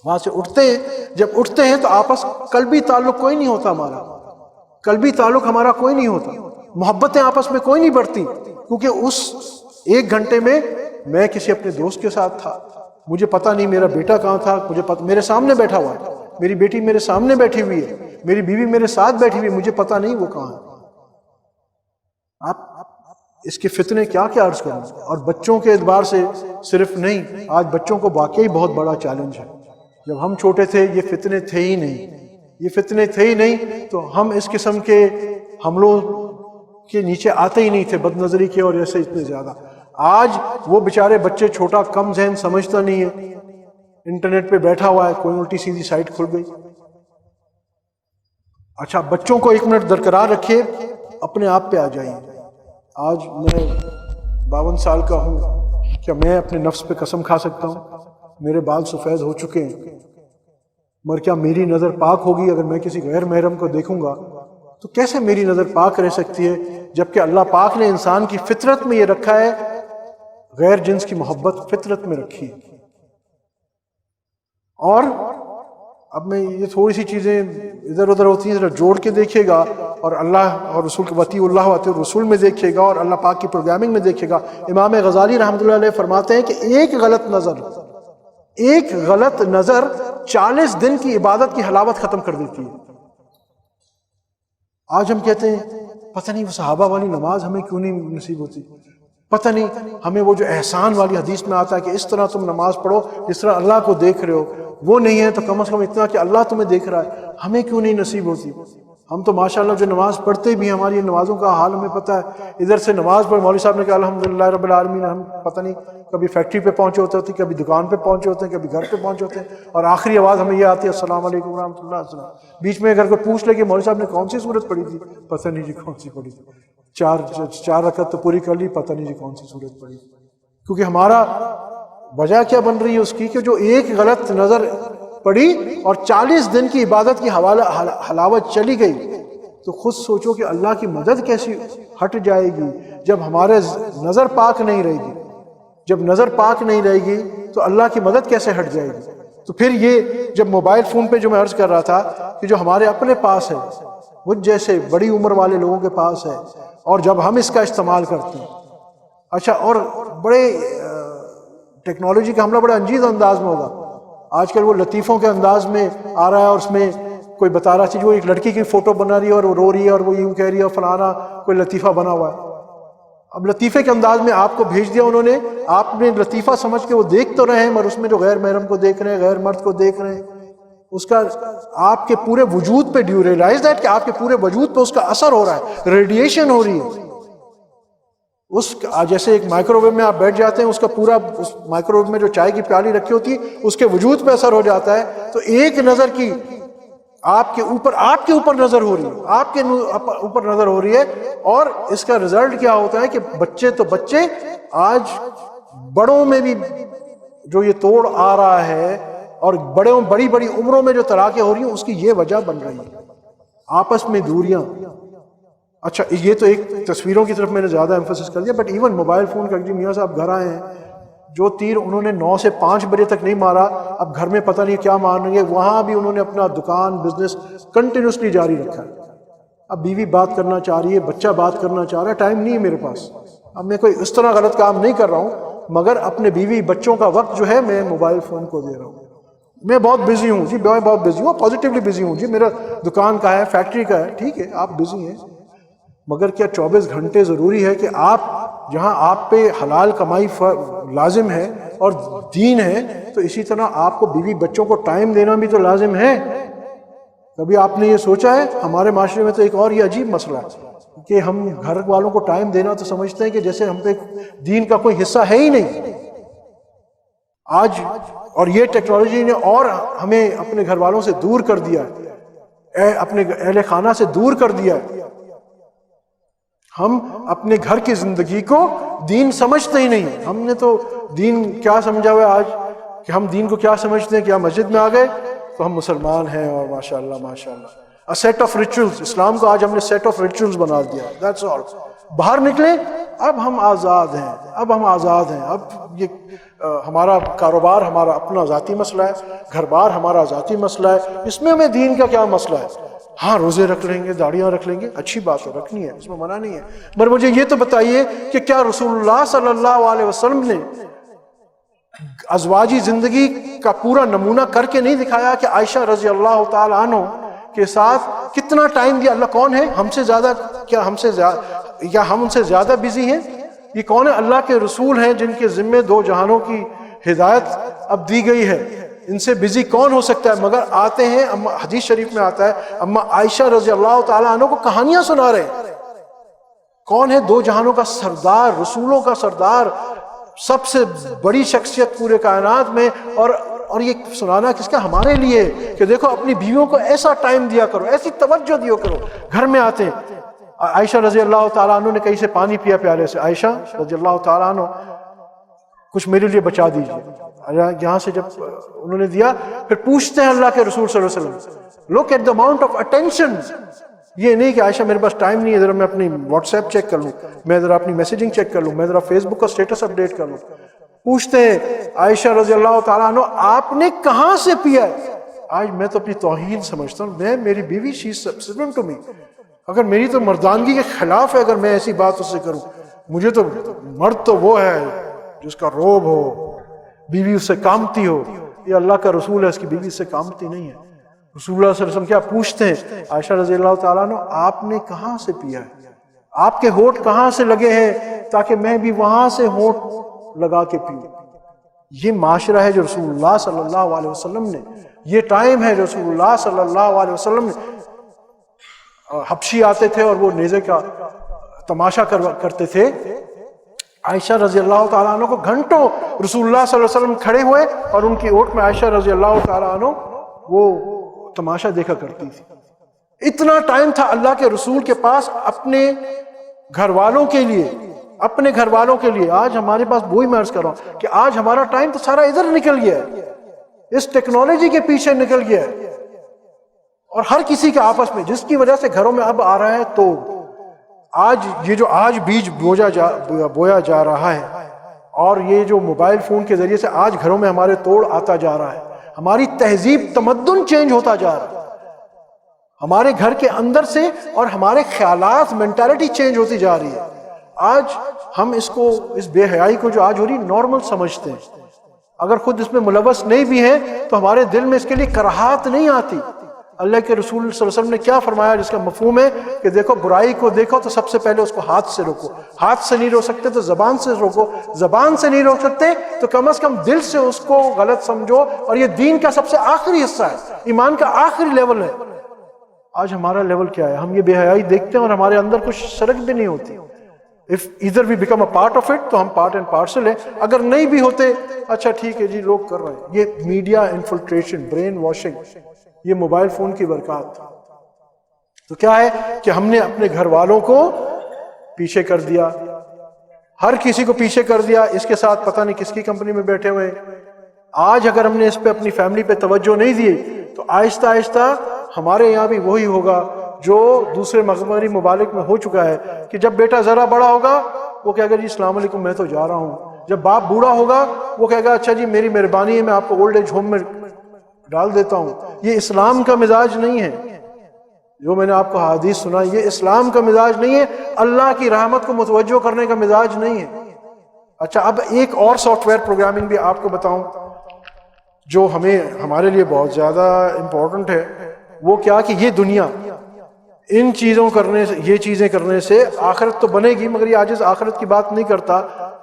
Speaker 1: وہاں سے اٹھتے ہیں، جب اٹھتے ہیں تو آپس قلبی تعلق کوئی نہیں ہوتا، ہمارا قلبی تعلق ہمارا کوئی نہیں ہوتا، محبتیں آپس میں کوئی نہیں بڑھتی، کیونکہ اس 1 گھنٹے میں کسی اپنے دوست کے ساتھ تھا، مجھے پتا نہیں میرا بیٹا کہاں تھا، مجھے پتہ میرے سامنے بیٹھا ہوا ہے، میری بیٹی میرے سامنے بیٹھی ہوئی ہے، میری بیوی میرے ساتھ بیٹھی ہوئی ہے، مجھے پتا نہیں وہ کہاں ہے۔ آپ اس کے فتنے کیا عرض کریں۔ اور بچوں کے اعتبار سے صرف نہیں، آج بچوں کو واقعی بہت بڑا چیلنج ہے۔ جب ہم چھوٹے تھے یہ فتنے تھے ہی نہیں، تو ہم اس قسم کے حملوں کے نیچے آتے ہی نہیں تھے، بد نظری کے اور ایسے اتنے زیادہ۔ آج وہ بیچارے بچے چھوٹا کم ذہن سمجھتا نہیں ہے، انٹرنیٹ پہ بیٹھا ہوا ہے، کوئی الٹی سیدھی سائٹ کھل گئی۔ اچھا، بچوں کو 1 منٹ درقرار رکھیے، اپنے آپ پہ آ جائیے۔ آج میں 52 سال کا ہوں، کیا میں اپنے نفس پہ قسم کھا سکتا ہوں؟ میرے بال سفید ہو چکے ہیں، مگر کیا میری نظر پاک ہوگی اگر میں کسی غیر محرم کو دیکھوں گا؟ تو کیسے میری نظر پاک رہ سکتی ہے جبکہ اللہ پاک نے انسان کی فطرت میں یہ رکھا ہے، غیر جنس کی محبت فطرت میں رکھی ہے۔ اور اب میں یہ تھوڑی سی چیزیں ادھر ادھر ہوتی ہیں، ذرا جوڑ کے دیکھیے گا، اور اللہ اور رسول کے وطیع اللہ وطیع الرسول میں دیکھیے گا، اور اللہ پاک کی پروگرامنگ میں دیکھیے گا۔ امام غزالی رحمۃ اللہ علیہ فرماتے ہیں کہ ایک غلط نظر 40 دن کی عبادت کی حلاوت ختم کر دیتی ہے۔ آج ہم کہتے ہیں پتہ نہیں وہ صحابہ والی نماز ہمیں کیوں نہیں نصیب ہوتی، پتہ نہیں ہمیں وہ جو احسان والی حدیث میں آتا ہے کہ اس طرح تم نماز پڑھو جس طرح اللہ کو دیکھ رہے ہو، وہ نہیں ہے تو کم از کم اتنا کہ اللہ تمہیں دیکھ رہا ہے، ہمیں کیوں نہیں نصیب ہوتی؟ ہم تو ماشاءاللہ جو نماز پڑھتے بھی ہیں، ہماری نمازوں کا حال ہمیں پتہ ہے۔ ادھر سے نماز پڑھ، مولوی صاحب نے کہا الحمدللہ رب العالمین، ہم پتہ نہیں کبھی فیکٹری پہ پہنچے ہوتے ہیں، کبھی دکان پہ پہنچے ہوتے ہیں، کبھی گھر پہ پہنچے ہوتے ہیں، اور آخری آواز ہمیں یہ آتی ہے السلام علیکم ورحمۃ اللہ وبرکاتہ۔ بیچ میں اگر کوئی پوچھ لے کہ مولوی صاحب نے کون سی سورت پڑھی تھی، پتہ نہیں جی کون سی پڑھی تھی، چار رکعت تو پوری کر لی، پتہ نہیں جی کون سی سورت پڑھی، کیونکہ ہمارا وجہ کیا بن رہی ہے اس کی کہ جو ایک غلط نظر پڑی اور 40 دن کی عبادت کی حلاوت چلی گئی، تو خود سوچو کہ اللہ کی مدد کیسی ہٹ جائے گی جب ہمارے نظر پاک نہیں رہے گی۔ جب نظر پاک نہیں رہے گی تو اللہ کی مدد کیسے ہٹ جائے گی؟ تو پھر یہ جب موبائل فون پہ جو میں عرض کر رہا تھا کہ جو ہمارے اپنے پاس ہے، مجھ جیسے بڑی عمر والے لوگوں کے پاس ہے، اور جب ہم اس کا استعمال کرتے ہیں، اچھا، اور بڑے ٹیکنالوجی کا حملہ بڑے انجیز انداز میں ہوگا۔ آج کل وہ لطیفوں کے انداز میں آ رہا ہے، اور اس میں کوئی بتا رہا ہے جو ایک لڑکی کی فوٹو بنا رہی ہے اور وہ رو رہی ہے اور وہ یوں کہہ رہی ہے اور فلانا کوئی لطیفہ بنا ہوا ہے۔ اب لطیفے کے انداز میں آپ کو بھیج دیا انہوں نے، آپ نے لطیفہ سمجھ کے وہ دیکھ تو رہے ہیں، مگر اس میں جو غیر محرم کو دیکھ رہے ہیں، غیر مرد کو دیکھ رہے ہیں، اس کا آپ کے پورے وجود پہ ڈیو ریلائز دیٹ کہ آپ کے پورے وجود پہ اس کا اثر ہو رہا ہے، ریڈیشن ہو رہی ہے۔ جیسے ایک مائکرو ویو میں آپ بیٹھ جاتے ہیں، اس کا پورا اس مائکرو ویو میں جو چائے کی پیالی رکھی ہوتی ہے اس کے وجود پہ اثر ہو جاتا ہے۔ تو ایک نظر کی آپ کے اوپر نظر ہو رہی ہے، آپ کے اوپر نظر ہو رہی ہے، اور اس کا رزلٹ کیا ہوتا ہے کہ بچے تو بچے، آج بڑوں میں بھی جو یہ توڑ آ رہا ہے، اور بڑی بڑی عمروں میں جو طلاقیں ہو رہی ہیں، اس کی یہ وجہ بن رہی ہے، آپس میں دوریاں۔ اچھا، یہ تو ایک تصویروں کی طرف میں نے زیادہ ایمفسس کر دیا، بٹ ایون موبائل فون کا، جی میاں صاحب گھر آئے ہیں، جو تیر انہوں نے 9 سے 5 بجے تک نہیں مارا، اب گھر میں پتہ نہیں کیا مار رہی ہے، وہاں بھی انہوں نے اپنا دکان بزنس کنٹینیوسلی جاری رکھا ہے۔ اب بیوی بات کرنا چاہ رہی ہے، بچہ بات کرنا چاہ رہا ہے، ٹائم نہیں ہے میرے پاس۔ اب میں کوئی اس طرح غلط کام نہیں کر رہا ہوں، مگر اپنے بیوی بچوں کا وقت جو ہے میں موبائل فون کو دے رہا ہوں۔ میں بہت بزی ہوں جی، میں بہت بزی ہوں، پازیٹیولی بزی ہوں جی، میرا دکان کا ہے، فیکٹری کا ہے، ٹھیک ہے آپ بزی ہیں، مگر کیا 24 گھنٹے ضروری ہے کہ آپ جہاں آپ پہ حلال کمائی لازم ہے اور دین ہے، تو اسی طرح آپ کو بیوی بچوں کو ٹائم دینا بھی تو لازم ہے؟ کبھی آپ نے یہ سوچا ہے؟ ہمارے معاشرے میں تو ایک اور یہ عجیب مسئلہ ہے کہ ہم گھر والوں کو ٹائم دینا تو سمجھتے ہیں کہ جیسے ہم پہ دین کا کوئی حصہ ہے ہی نہیں آج، اور یہ ٹیکنالوجی نے اور ہمیں اپنے گھر والوں سے دور کر دیا ہے، اپنے اہل خانہ سے دور کر دیا ہے۔ ہم اپنے گھر کی زندگی کو دین سمجھتے ہی نہیں۔ ہم نے تو دین کیا سمجھا ہوا ہے آج، کہ ہم دین کو کیا سمجھتے ہیں کہ ہم مسجد میں آ گئے تو ہم مسلمان ہیں، اور ماشاءاللہ ماشاءاللہ۔ Set of rituals. اسلام کو آج ہم نے سیٹ آف ریچولز بنا دیا. That's all. باہر نکلیں, اب ہم آزاد ہیں, اب ہم آزاد ہیں. اب یہ ہمارا کاروبار ہمارا اپنا ذاتی مسئلہ ہے, گھر بار ہمارا ذاتی مسئلہ ہے, اس میں ہمیں دین کا کیا مسئلہ ہے. ہاں روزے رکھ لیں گے, داڑیاں رکھ لیں گے, اچھی بات ہے, رکھنی ہے, اس میں منع نہیں ہے, مگر مجھے یہ تو بتائیے کہ کیا رسول اللہ صلی اللہ علیہ وسلم نے ازواجی زندگی کا پورا نمونہ کر کے نہیں دکھایا کہ عائشہ رضی اللہ تعالی عنہ کے ساتھ کتنا ٹائم دیا. اللہ کون ہے ہم سے زیادہ, کیا ہم سے زیادہ یا ہم ان سے زیادہ بزی ہیں؟ یہ کون ہے؟ اللہ کے رسول ہیں جن کے ذمے دو جہانوں کی ہدایت اب دی گئی ہے. ان سے بزی کون ہو سکتا ہے؟ مگر آتے ہیں, حدیث شریف میں آتا ہے اما عائشہ رضی اللہ تعالیٰ عنہ کو کہانیاں سنا رہے ہیں. کون ہے؟ دو جہانوں کا سردار, رسولوں کا سردار, سب سے بڑی شخصیت پورے کائنات میں. اور یہ سنانا کس کا؟ ہمارے لیے, کہ دیکھو اپنی بیویوں کو ایسا ٹائم دیا کرو, ایسی توجہ دیا کرو. گھر میں آتے ہیں, عائشہ رضی اللہ تعالیٰ عنہ نے کہیں سے پانی پیا پیالے سے, عائشہ رضی اللہ تعالیٰ عنہ کچھ میرے لیے بچا دیجیے. یہاں سے جب انہوں نے دیا, پھر پوچھتے ہیں اللہ کے رسول صلی اللہ علیہ وسلم, look at the amount of attention. یہ نہیں کہ عائشہ میرے پاس ٹائم نہیں ہے, ذرا میں اپنی واٹس ایپ چیک کر لوں, میں ذرا اپنی میسیجنگ چیک کر لوں, میں ذرا فیس بک کا اسٹیٹس اپڈیٹ کر لوں. پوچھتے ہیں عائشہ رضی اللہ تعالیٰ عنہ آپ نے کہاں سے پیا ہے؟ آج میں تو اپنی توہین سمجھتا ہوں, میں میری بیوی شی از سبسیڈنٹ ٹو می. اگر میری تو مردانگی کے خلاف ہے اگر میں ایسی بات اس سے کروں. مجھے تو مرد تو وہ ہے جس کا روب ہو, بیوی اس سے کامتی ہو. یہ اللہ کا رسول ہے, اس کی بیوی اس سے کامتی نہیں ہے. رسول اللہ صلی اللہ علیہ وسلم کیا پوچھتے ہیں عائشہ رضی اللہ تعالیٰ عنہ آپ نے کہاں سے پیا ہے؟ آپ کے ہونٹ کہاں سے لگے ہیں تاکہ میں بھی وہاں سے ہونٹ لگا کے پیوں. یہ معاشرہ ہے جو رسول اللہ صلی اللہ علیہ وسلم نے, یہ ٹائم ہے جو رسول اللہ صلی اللہ علیہ وسلم نے. حبشی آتے تھے اور وہ نیزے کا تماشا کرتے تھے. عائشہ رضی اللہ تعالیٰ عنہ کو گھنٹوں رسول اللہ صلی اللہ علیہ وسلم کھڑے ہوئے اور ان کی اوٹ میں عائشہ رضی اللہ تعالیٰ عنہ وہ تماشا دیکھا کرتی تھی. اتنا ٹائم تھا اللہ کے رسول کے پاس اپنے گھر والوں کے لیے, اپنے گھر والوں کے لیے. آج ہمارے پاس وہی میں عرض کر رہا ہوں کہ آج ہمارا ٹائم تو سارا ادھر نکل گیا ہے, اس ٹیکنالوجی کے پیچھے نکل گیا ہے, اور ہر کسی کے آپس میں, جس کی وجہ سے گھروں میں اب آ رہا ہے تو آج یہ جو آج بیج بویا جا رہا ہے, اور یہ جو موبائل فون کے ذریعے سے آج گھروں میں ہمارے توڑ آتا جا رہا ہے. ہماری تہذیب تمدن چینج ہوتا جا رہا ہے, ہمارے گھر کے اندر سے, اور ہمارے خیالات مینٹالٹی چینج ہوتی جا رہی ہے. آج ہم اس بے حیائی کو جو آج ہو رہی نارمل سمجھتے ہیں. اگر خود اس میں ملوث نہیں بھی ہیں تو ہمارے دل میں اس کے لیے کراہت نہیں آتی. اللہ کے رسول صلی اللہ علیہ وسلم نے کیا فرمایا جس کا مفہوم ہے کہ دیکھو برائی کو دیکھو تو سب سے پہلے اس کو ہاتھ سے روکو, ہاتھ سے نہیں روک سکتے تو زبان سے روکو, زبان سے نہیں روک سکتے تو کم از کم دل سے اس کو غلط سمجھو. اور یہ دین کا سب سے آخری حصہ ہے, ایمان کا آخری لیول ہے. آج ہمارا لیول کیا ہے؟ ہم یہ بے حیائی دیکھتے ہیں اور ہمارے اندر کچھ شرک بھی نہیں ہوتی. if either we become a part of it تو ہم پارٹ اینڈ پارسل ہیں, اگر نہیں بھی ہوتے اچھا ٹھیک ہے جی لوگ کر رہے ہیں. یہ میڈیا انفلٹریشن, برین واشنگ, یہ موبائل فون کی برکات. تو کیا ہے کہ ہم نے اپنے گھر والوں کو پیچھے کر دیا, ہر کسی کو پیچھے کر دیا. اس کے ساتھ پتہ نہیں کس کی کمپنی میں بیٹھے ہوئے. آج اگر ہم نے اس پہ اپنی فیملی پہ توجہ نہیں دی تو آہستہ آہستہ ہمارے یہاں بھی وہی ہوگا جو دوسرے مغربی ممالک میں ہو چکا ہے کہ جب بیٹا ذرا بڑا ہوگا وہ کہے گا جی السلام علیکم میں تو جا رہا ہوں. جب باپ بوڑھا ہوگا وہ کہے گا اچھا جی میری مہربانی ہے میں آپ کو اولڈ ایج ہوم میں ڈال دیتا ہوں. یہ اسلام کا مزاج نہیں ہے جو میں نے آپ کو حدیث سنا, یہ اسلام کا مزاج نہیں ہے, اللہ کی رحمت کو متوجہ کرنے کا مزاج نہیں ہے. اچھا اب ایک اور سافٹ ویئر پروگرامنگ بھی آپ کو بتاؤں جو ہمارے لیے بہت زیادہ امپورٹنٹ ہے. وہ کیا کہ یہ دنیا ان چیزوں کرنے سے, یہ چیزیں کرنے سے آخرت تو بنے گی, مگر یہ عاجز آخرت کی بات نہیں کرتا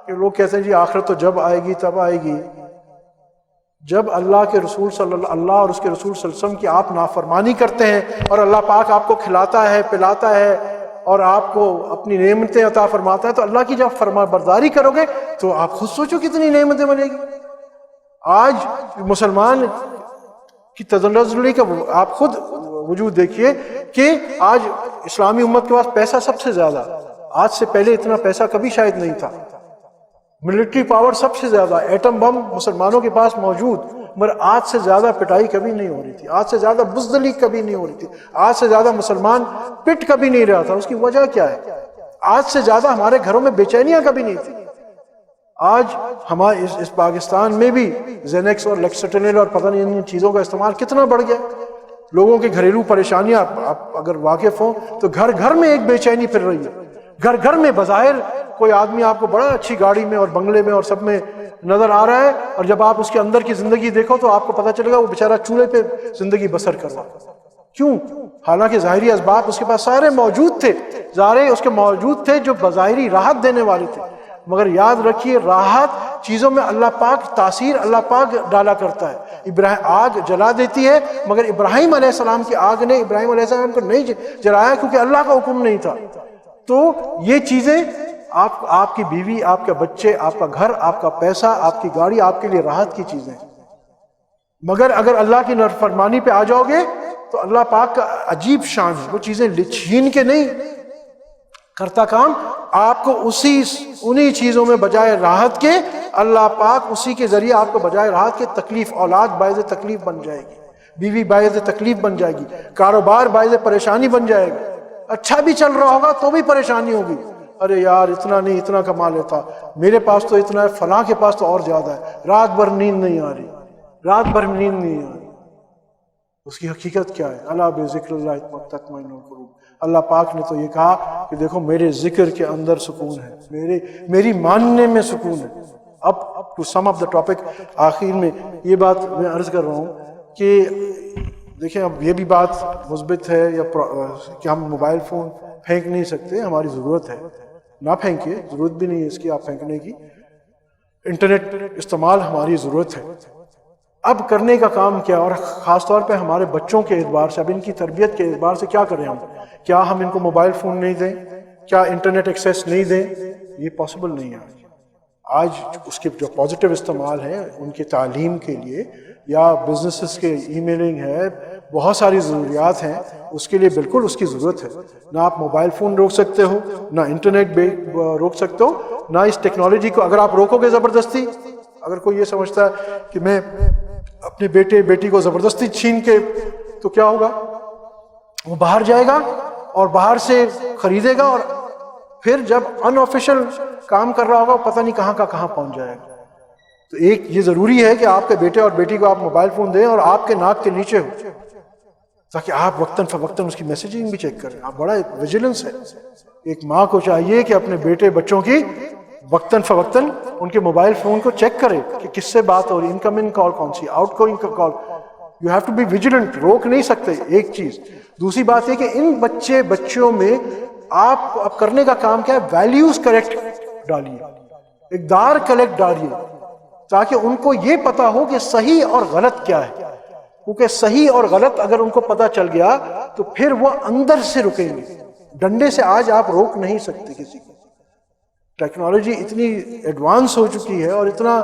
Speaker 1: کہ لوگ کہتے ہیں جی آخرت تو جب آئے گی تب آئے گی. جب اللہ کے رسول اللہ اور اس کے رسول صلی اللہ علیہ وسلم کی آپ نافرمانی کرتے ہیں اور اللہ پاک آپ کو کھلاتا ہے پلاتا ہے اور آپ کو اپنی نعمتیں عطا فرماتا ہے, تو اللہ کی جب فرما برداری کرو گے تو آپ خود سوچو کتنی نعمتیں ملے گی. آج مسلمان کی تنزلی کا آپ خود وجود دیکھیے کہ آج اسلامی امت کے پاس پیسہ سب سے زیادہ, آج سے پہلے اتنا پیسہ کبھی شاید نہیں تھا. ملٹری پاور سب سے زیادہ, ایٹم بم مسلمانوں کے پاس موجود, مگر آج سے زیادہ پٹائی کبھی نہیں ہو رہی تھی، آج سے زیادہ بزدلی کبھی نہیں ہو رہی تھی، آج سے زیادہ مسلمان پٹ کبھی نہیں رہا تھا۔ اس کی وجہ کیا ہے؟ آج سے زیادہ ہمارے گھروں میں بے چینیاں کبھی نہیں تھی۔ آج ہمارے اس پاکستان میں بھی زینکس اور لیکسٹنل اور پتہ نہیں ان چیزوں کا استعمال کتنا بڑھ گیا۔ لوگوں کی گھریلو پریشانیاں آپ اگر واقف ہوں تو گھر گھر میں ایک بے چینی پھر رہی ہے۔ گھر گھر میں بظاہر کوئی آدمی آپ کو بڑا اچھی گاڑی میں اور بنگلے میں اور سب میں نظر آ رہا ہے، اور جب آپ اس کے اندر کی زندگی دیکھو تو آپ کو پتہ چلے گا وہ بیچارہ چولہے پہ زندگی بسر کر رہا ہے۔ کیوں؟ حالانکہ ظاہری اسباب اس کے پاس سارے موجود تھے، ظاہر اس کے موجود تھے جو بظاہری راحت دینے والے تھے، مگر یاد رکھیے راحت چیزوں میں اللہ پاک تاثیر اللہ پاک ڈالا کرتا ہے۔ آگ جلا دیتی ہے، مگر ابراہیم علیہ السلام کی آگ نے ابراہیم علیہ السلام کو نہیں جلایا کیونکہ اللہ کا حکم نہیں تھا۔ تو یہ چیزیں آپ کی بیوی، آپ کے بچے، آپ کا گھر، آپ کا پیسہ، آپ کی گاڑی آپ کے لیے راحت کی چیزیں، مگر اگر اللہ کی نافرمانی پہ آ جاؤ گے تو اللہ پاک کا عجیب شان ہے، وہ چیزیں چھین کے نہیں کرتا کام، آپ کو انہی چیزوں میں بجائے راحت کے اللہ پاک اسی کے ذریعے آپ کو بجائے راحت کے تکلیف، اولاد باعث تکلیف بن جائے گی، بیوی باعث تکلیف بن جائے گی، کاروبار باعث پریشانی بن جائے گا، اچھا بھی چل رہا ہوگا تو بھی پریشانی ہوگی، ارے یار اتنا نہیں، اتنا کما لیتا، میرے پاس تو اتنا ہے، فلاں کے پاس تو اور زیادہ ہے، رات بھر نیند نہیں آ رہی، رات بھر نیند نہیں آ رہی۔ اس کی حقیقت کیا ہے؟ اللہ بذکر اللہ تطمئن القلوب۔ اللہ پاک نے تو یہ کہا کہ دیکھو میرے ذکر کے اندر سکون ہے، میری ماننے میں سکون ہے۔ اب to some up the topic, آخر میں یہ بات میں عرض کر رہا ہوں کہ دیکھیں اب یہ بھی بات مثبت ہے یا کہ ہم موبائل فون پھینک نہیں سکتے، ہماری ضرورت ہے، نہ پھینکیے، ضرورت بھی نہیں ہے اس کی آپ پھینکنے کی، انٹرنیٹ استعمال ہماری ضرورت ہے۔ اب کرنے کا کام کیا، اور خاص طور پہ ہمارے بچوں کے اعتبار سے، اب ان کی تربیت کے اعتبار سے کیا کریں ہم؟ کیا ہم ان کو موبائل فون نہیں دیں؟ کیا انٹرنیٹ ایکسیس نہیں دیں؟ یہ پاسبل نہیں ہے۔ آج اس کے جو پازیٹیو استعمال ہیں ان کی تعلیم کے لیے یا بزنسز کے ای میلنگ ہے، بہت ساری ضروریات ہیں، اس کے لیے بالکل اس کی ضرورت ہے۔ نہ آپ موبائل فون روک سکتے ہو، نہ انٹرنیٹ روک سکتے ہو، نہ اس ٹیکنالوجی کو اگر آپ روکو گے زبردستی، اگر کوئی یہ سمجھتا ہے کہ میں اپنے بیٹے بیٹی کو زبردستی چھین کے، تو کیا ہوگا؟ وہ باہر جائے گا اور باہر سے خریدے گا، اور پھر جب ان آفیشل کام کر رہا ہوگا پتہ نہیں کہاں کا کہاں پہنچ جائے گا۔ تو ایک یہ ضروری ہے کہ آپ کے بیٹے اور بیٹی کو آپ موبائل فون دیں اور آپ کے ناک کے نیچے ہو، تاکہ آپ وقتاً فوقتاً اس کی میسیجنگ بھی چیک کریں۔ آپ بڑا ویجیلنس ہے، ایک ماں کو چاہیے کہ اپنے بیٹے بچوں کی وقتاً فوقتاً ان کے موبائل فون کو چیک کرے کہ کس سے بات ہو رہی، انکمنگ کال کون سی، outgoing call. You have to be vigilant, روک نہیں سکتے، ایک چیز۔ دوسری بات یہ کہ ان بچوں میں آپ اب کرنے کا کام کیا ہے؟ ویلیوز کریکٹ ڈالیے، اقدار کریکٹ ڈالیے، تاکہ ان کو یہ پتا ہو کہ صحیح اور غلط کیا ہے، کیونکہ صحیح اور غلط اگر ان کو پتا چل گیا تو پھر وہ اندر سے رکیں گے۔ ڈنڈے سے آج آپ روک نہیں سکتے کسی کو، ٹیکنالوجی اتنی ایڈوانس ہو چکی ہے اور اتنا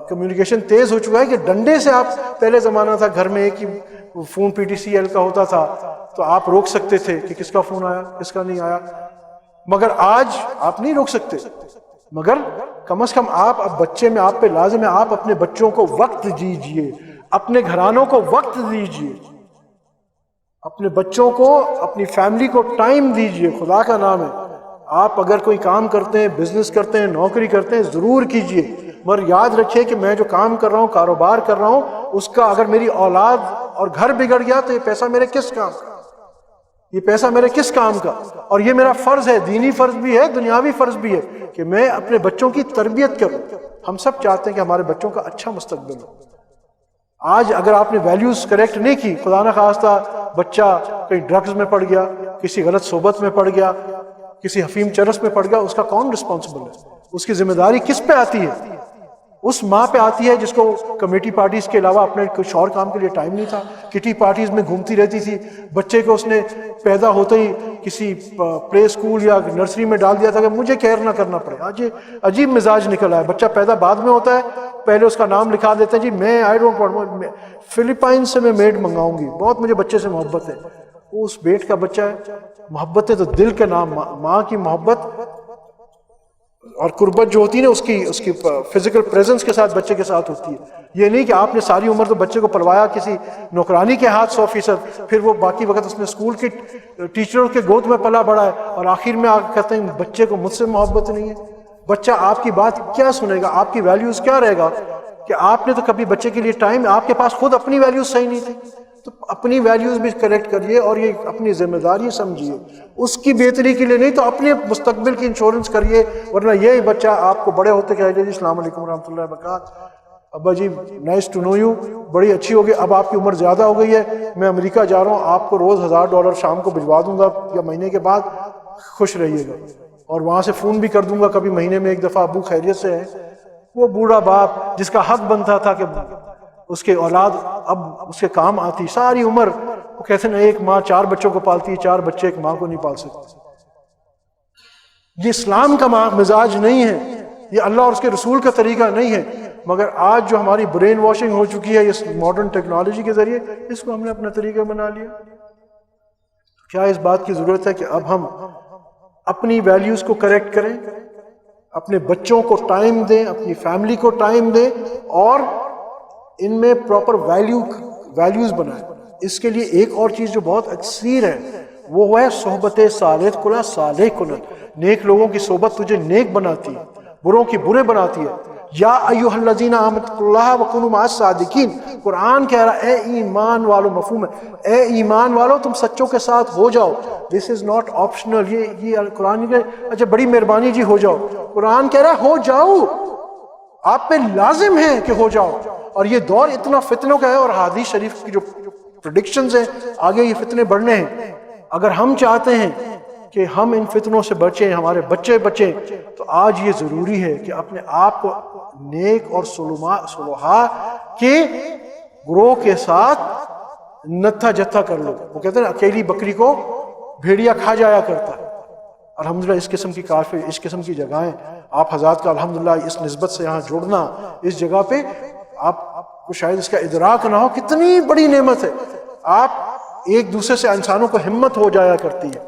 Speaker 1: کمیونیکیشن تیز ہو چکا ہے کہ ڈنڈے سے آپ، پہلے زمانہ تھا گھر میں ایک ہی phone P T C L کا ہوتا تھا تو آپ روک سکتے تھے کہ کس کا فون آیا کس کا نہیں آیا، مگر آج آپ نہیں روک سکتے۔ مگر کم از کم آپ اب بچے میں آپ پہ لازم ہے آپ اپنے بچوں کو وقت دیجئے، اپنے گھرانوں کو وقت دیجئے، اپنے بچوں کو، اپنی فیملی کو ٹائم دیجئے۔ خدا کا نام ہے، آپ اگر کوئی کام کرتے ہیں، بزنس کرتے ہیں، نوکری کرتے ہیں، ضرور کیجئے، مگر یاد رکھیے کہ میں جو کام کر رہا ہوں، کاروبار کر رہا ہوں، اس کا اگر میری اولاد اور گھر بگڑ گیا تو یہ پیسہ میرے کس کام کا، یہ پیسہ میرے کس کام کا؟ اور یہ میرا فرض ہے، دینی فرض بھی ہے، دنیاوی فرض بھی ہے کہ میں اپنے بچوں کی تربیت کروں۔ ہم سب چاہتے ہیں کہ ہمارے بچوں کا اچھا مستقبل ہو۔ آج اگر آپ نے ویلیوز کریکٹ نہیں کی، خدا نہ خواستہ بچہ کہیں ڈرگز میں پڑ گیا، کسی غلط صحبت میں پڑ گیا، کسی حفیم چرس میں پڑ گیا، اس کا کون رسپانسبل ہے؟ اس کی ذمہ داری کس پہ آتی ہے؟ اس ماں پہ آتی ہے جس کو کمیٹی پارٹیز کے علاوہ اپنے کچھ اور کام کے لیے ٹائم نہیں تھا، کٹی پارٹیز میں گھومتی رہتی تھی، بچے کو اس نے پیدا ہوتے ہی کسی پلے اسکول یا نرسری میں ڈال دیا تھا کہ مجھے کیئر نہ کرنا پڑے۔ آج یہ عجیب مزاج نکل آیا، بچہ پیدا بعد میں ہوتا ہے، پہلے اس کا نام لکھا دیتے ہیں، جی میں آئی ڈونٹ وانٹ، فلپائن سے میں میڈ منگاؤں گی، بہت مجھے بچے سے محبت ہے۔ وہ اس بیٹ کا بچہ ہے، محبت ہے تو دل کے نام، ماں کی محبت اور قربت جو ہوتی ہے نا اس کی فزیکل پریزنس کے ساتھ بچے کے ساتھ ہوتی ہے. یہ نہیں کہ آپ نے ساری عمر تو بچے کو پلوایا کسی نوکرانی کے ہاتھ 100%، پھر وہ باقی وقت اس نے اسکول کے ٹیچروں کے گود میں پلا بڑھا ہے، اور آخر میں آ کہتے ہیں بچے کو مجھ سے محبت نہیں ہے. بچہ آپ کی بات کیا سنے گا؟ آپ کی ویلیوز کیا رہے گا؟ کہ آپ نے تو کبھی بچے کے لیے ٹائم، آپ کے پاس خود اپنی ویلیوز صحیح نہیں تھی. تو اپنی ویلیوز بھی کریکٹ کریے اور یہ اپنی ذمہ داری سمجھیے، اس کی بہتری کے لیے نہیں تو اپنے مستقبل کی انشورنس کریے. ورنہ یہی بچہ آپ کو بڑے ہوتے کہے جی السلام علیکم ورحمۃ اللہ وبرکاتہ، ابا جی نائس ٹو نو یو، بڑی اچھی ہوگی، اب آپ کی عمر زیادہ ہو گئی ہے، میں امریکہ جا رہا ہوں، آپ کو روز $1000 شام کو بھجوا دوں گا یا مہینے کے بعد، خوش رہیے گا. اور وہاں سے فون بھی کر دوں گا کبھی مہینے میں ایک دفعہ، ابو خیریت سے ہیں. وہ بوڑھا باپ جس کا حق بنتا تھا کہ اس کے اولاد اب اس کے کام آتی، ساری عمر وہ کہتے ہیں ایک ماں 4 بچوں کو پالتی ہے، 4 بچے ایک ماں کو نہیں پال سکتے. یہ اسلام کا مزاج نہیں ہے، یہ اللہ اور اس کے رسول کا طریقہ نہیں ہے. مگر آج جو ہماری برین واشنگ ہو چکی ہے اس ماڈرن ٹیکنالوجی کے ذریعے، اس کو ہم نے اپنا طریقہ بنا لیا. کیا اس بات کی ضرورت ہے کہ اب ہم اپنی ویلیوز کو کریکٹ کریں، اپنے بچوں کو ٹائم دیں، اپنی فیملی کو ٹائم دیں، اور ان میں پراپر ویلیوز بنائیں. اس کے لیے ایک اور چیز جو بہت اکثیر ہے وہ ہے صحبت صالح کلا صالح کلا. نیک لوگوں کی صحبت تجھے نیک بناتی ہے، بروں کی برے بناتی ہے. یا ایھا الذین آمنوا اللہ وکونوا مع الصادقین، قرآن کہہ رہا ہے اے ایمان والو، مفہوم ہے اے ایمان والو تم سچوں کے ساتھ ہو جاؤ. دس از ناٹ آپشنل، یہ قرآن کہ اچھا بڑی مہربانی جی ہو جاؤ. قرآن کہہ رہا ہے ہو جاؤ، آپ پہ لازم ہے کہ ہو جاؤ. اور یہ دور اتنا فتنوں کا ہے، اور حدیث شریف کی جو پریڈکشنز ہیں آگے یہ فتنے بڑھنے ہیں. اگر ہم چاہتے ہیں کہ ہم ان فتنوں سے بچیں، ہمارے بچے بچیں، تو آج یہ ضروری ہے کہ اپنے آپ کو نیک اور صلحاء کے گروہ کے ساتھ نتھا جتھا کر لو. وہ کہتے ہیں اکیلی بکری کو بھیڑیا کھا جایا کرتا ہے. الحمدللہ اس قسم کی کافی، اس قسم کی جگہیں آپ حضرات کا الحمدللہ اس نسبت سے یہاں جڑنا، اس جگہ پہ آپ کو شاید اس کا ادراک نہ ہو کتنی بڑی نعمت ہے. آپ ایک دوسرے سے انسانوں کو ہمت ہو جایا کرتی ہے.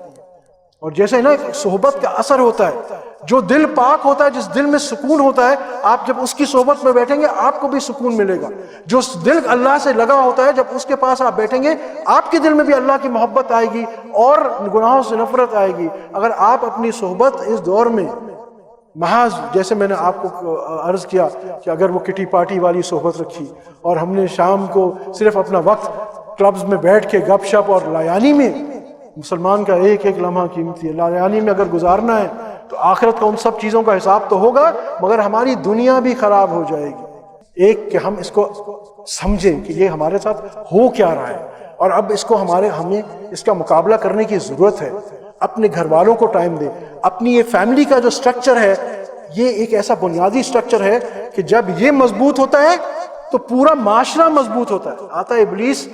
Speaker 1: اور جیسے نا صحبت کا اثر ہوتا ہے، جو دل پاک ہوتا ہے، جس دل میں سکون ہوتا ہے، آپ جب اس کی صحبت میں بیٹھیں گے آپ کو بھی سکون ملے گا. جو دل اللہ سے لگا ہوتا ہے، جب اس کے پاس آپ بیٹھیں گے آپ کے دل میں بھی اللہ کی محبت آئے گی اور گناہوں سے نفرت آئے گی. اگر آپ اپنی صحبت اس دور میں محض، جیسے میں نے آپ کو عرض کیا کہ اگر وہ کٹی پارٹی والی صحبت رکھی اور ہم نے شام کو صرف اپنا وقت کلبز میں بیٹھ کے گپ شپ، اور لایانی میں مسلمان کا ایک ایک لمحہ قیمتی ہے، لایانی میں اگر گزارنا ہے تو آخرت کا ان سب چیزوں کا حساب تو ہوگا مگر ہماری دنیا بھی خراب ہو جائے گی. ایک کہ ہم اس کو سمجھیں کہ یہ ہمارے ساتھ ہو کیا رہا ہے، اور اب اس کو ہمیں اس کا مقابلہ کرنے کی ضرورت ہے. اپنے گھر والوں کو ٹائم دیں. اپنی یہ فیملی کا جو سٹرکچر ہے یہ ایک ایسا بنیادی سٹرکچر ہے کہ جب یہ مضبوط ہوتا ہے تو پورا معاشرہ مضبوط ہوتا ہے. آتا ہے ابلیس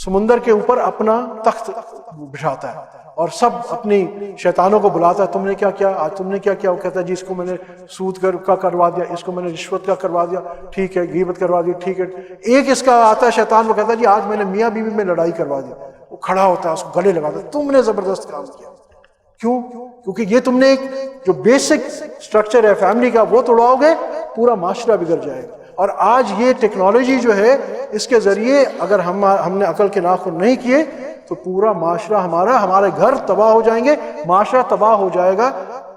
Speaker 1: سمندر کے اوپر اپنا تخت بچھاتا ہے اور سب اپنی شیطانوں کو بلاتا ہے، تم نے کیا کیا آج، تم نے کیا کیا. وہ کہتا ہے جی اس کو میں نے سود کا کروا دیا، اس کو میں نے رشوت کا کروا دیا، ٹھیک ہے، غیبت کروا دی، ٹھیک ہے. ایک اس کا آتا ہے شیطان، وہ کہتا ہے جی آج میں نے میاں بیوی میں لڑائی کروا دی. وہ کھڑا ہوتا ہے، اس کو گلے لگاتا ہے، تم نے زبردست کام کیا. کیوں؟ کیونکہ یہ تم نے ایک جو بیسک سٹرکچر ہے فیملی کا وہ توڑاؤ گے پورا معاشرہ بگڑ جائے گا. اور آج یہ ٹیکنالوجی جو ہے اس کے ذریعے اگر ہم نے عقل کے ناخن نہیں کیے تو پورا معاشرہ ہمارے گھر تباہ ہو جائیں گے، معاشرہ تباہ ہو جائے گا.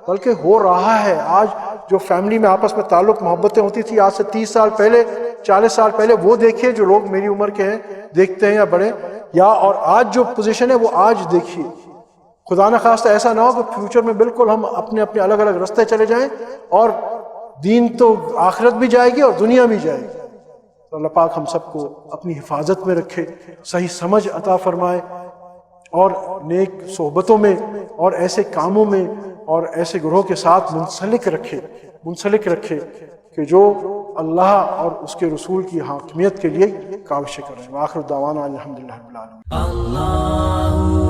Speaker 1: بلکہ ہو رہا ہے. آج جو فیملی میں آپس میں تعلق محبتیں ہوتی تھی آج سے 30 سال پہلے 40 سال پہلے، وہ دیکھیے جو لوگ میری عمر کے ہیں دیکھتے ہیں یا بڑے، یا اور آج جو پوزیشن ہے وہ آج دیکھیے. خدا نہ خواستہ ایسا نہ ہو کہ فیوچر میں بالکل ہم اپنے الگ الگ راستے چلے جائیں اور دین تو آخرت بھی جائے گی اور دنیا بھی جائے گی. تو اللہ پاک ہم سب کو اپنی حفاظت میں رکھے، صحیح سمجھ عطا فرمائے، اور نیک صحبتوں میں اور ایسے کاموں میں اور ایسے گروہ کے ساتھ منسلک رکھے کہ جو اللہ اور اس کے رسول کی حاکمیت کے لیے کاوشیں کریں. وآخر دعوانا الحمدللہ رب العالمین.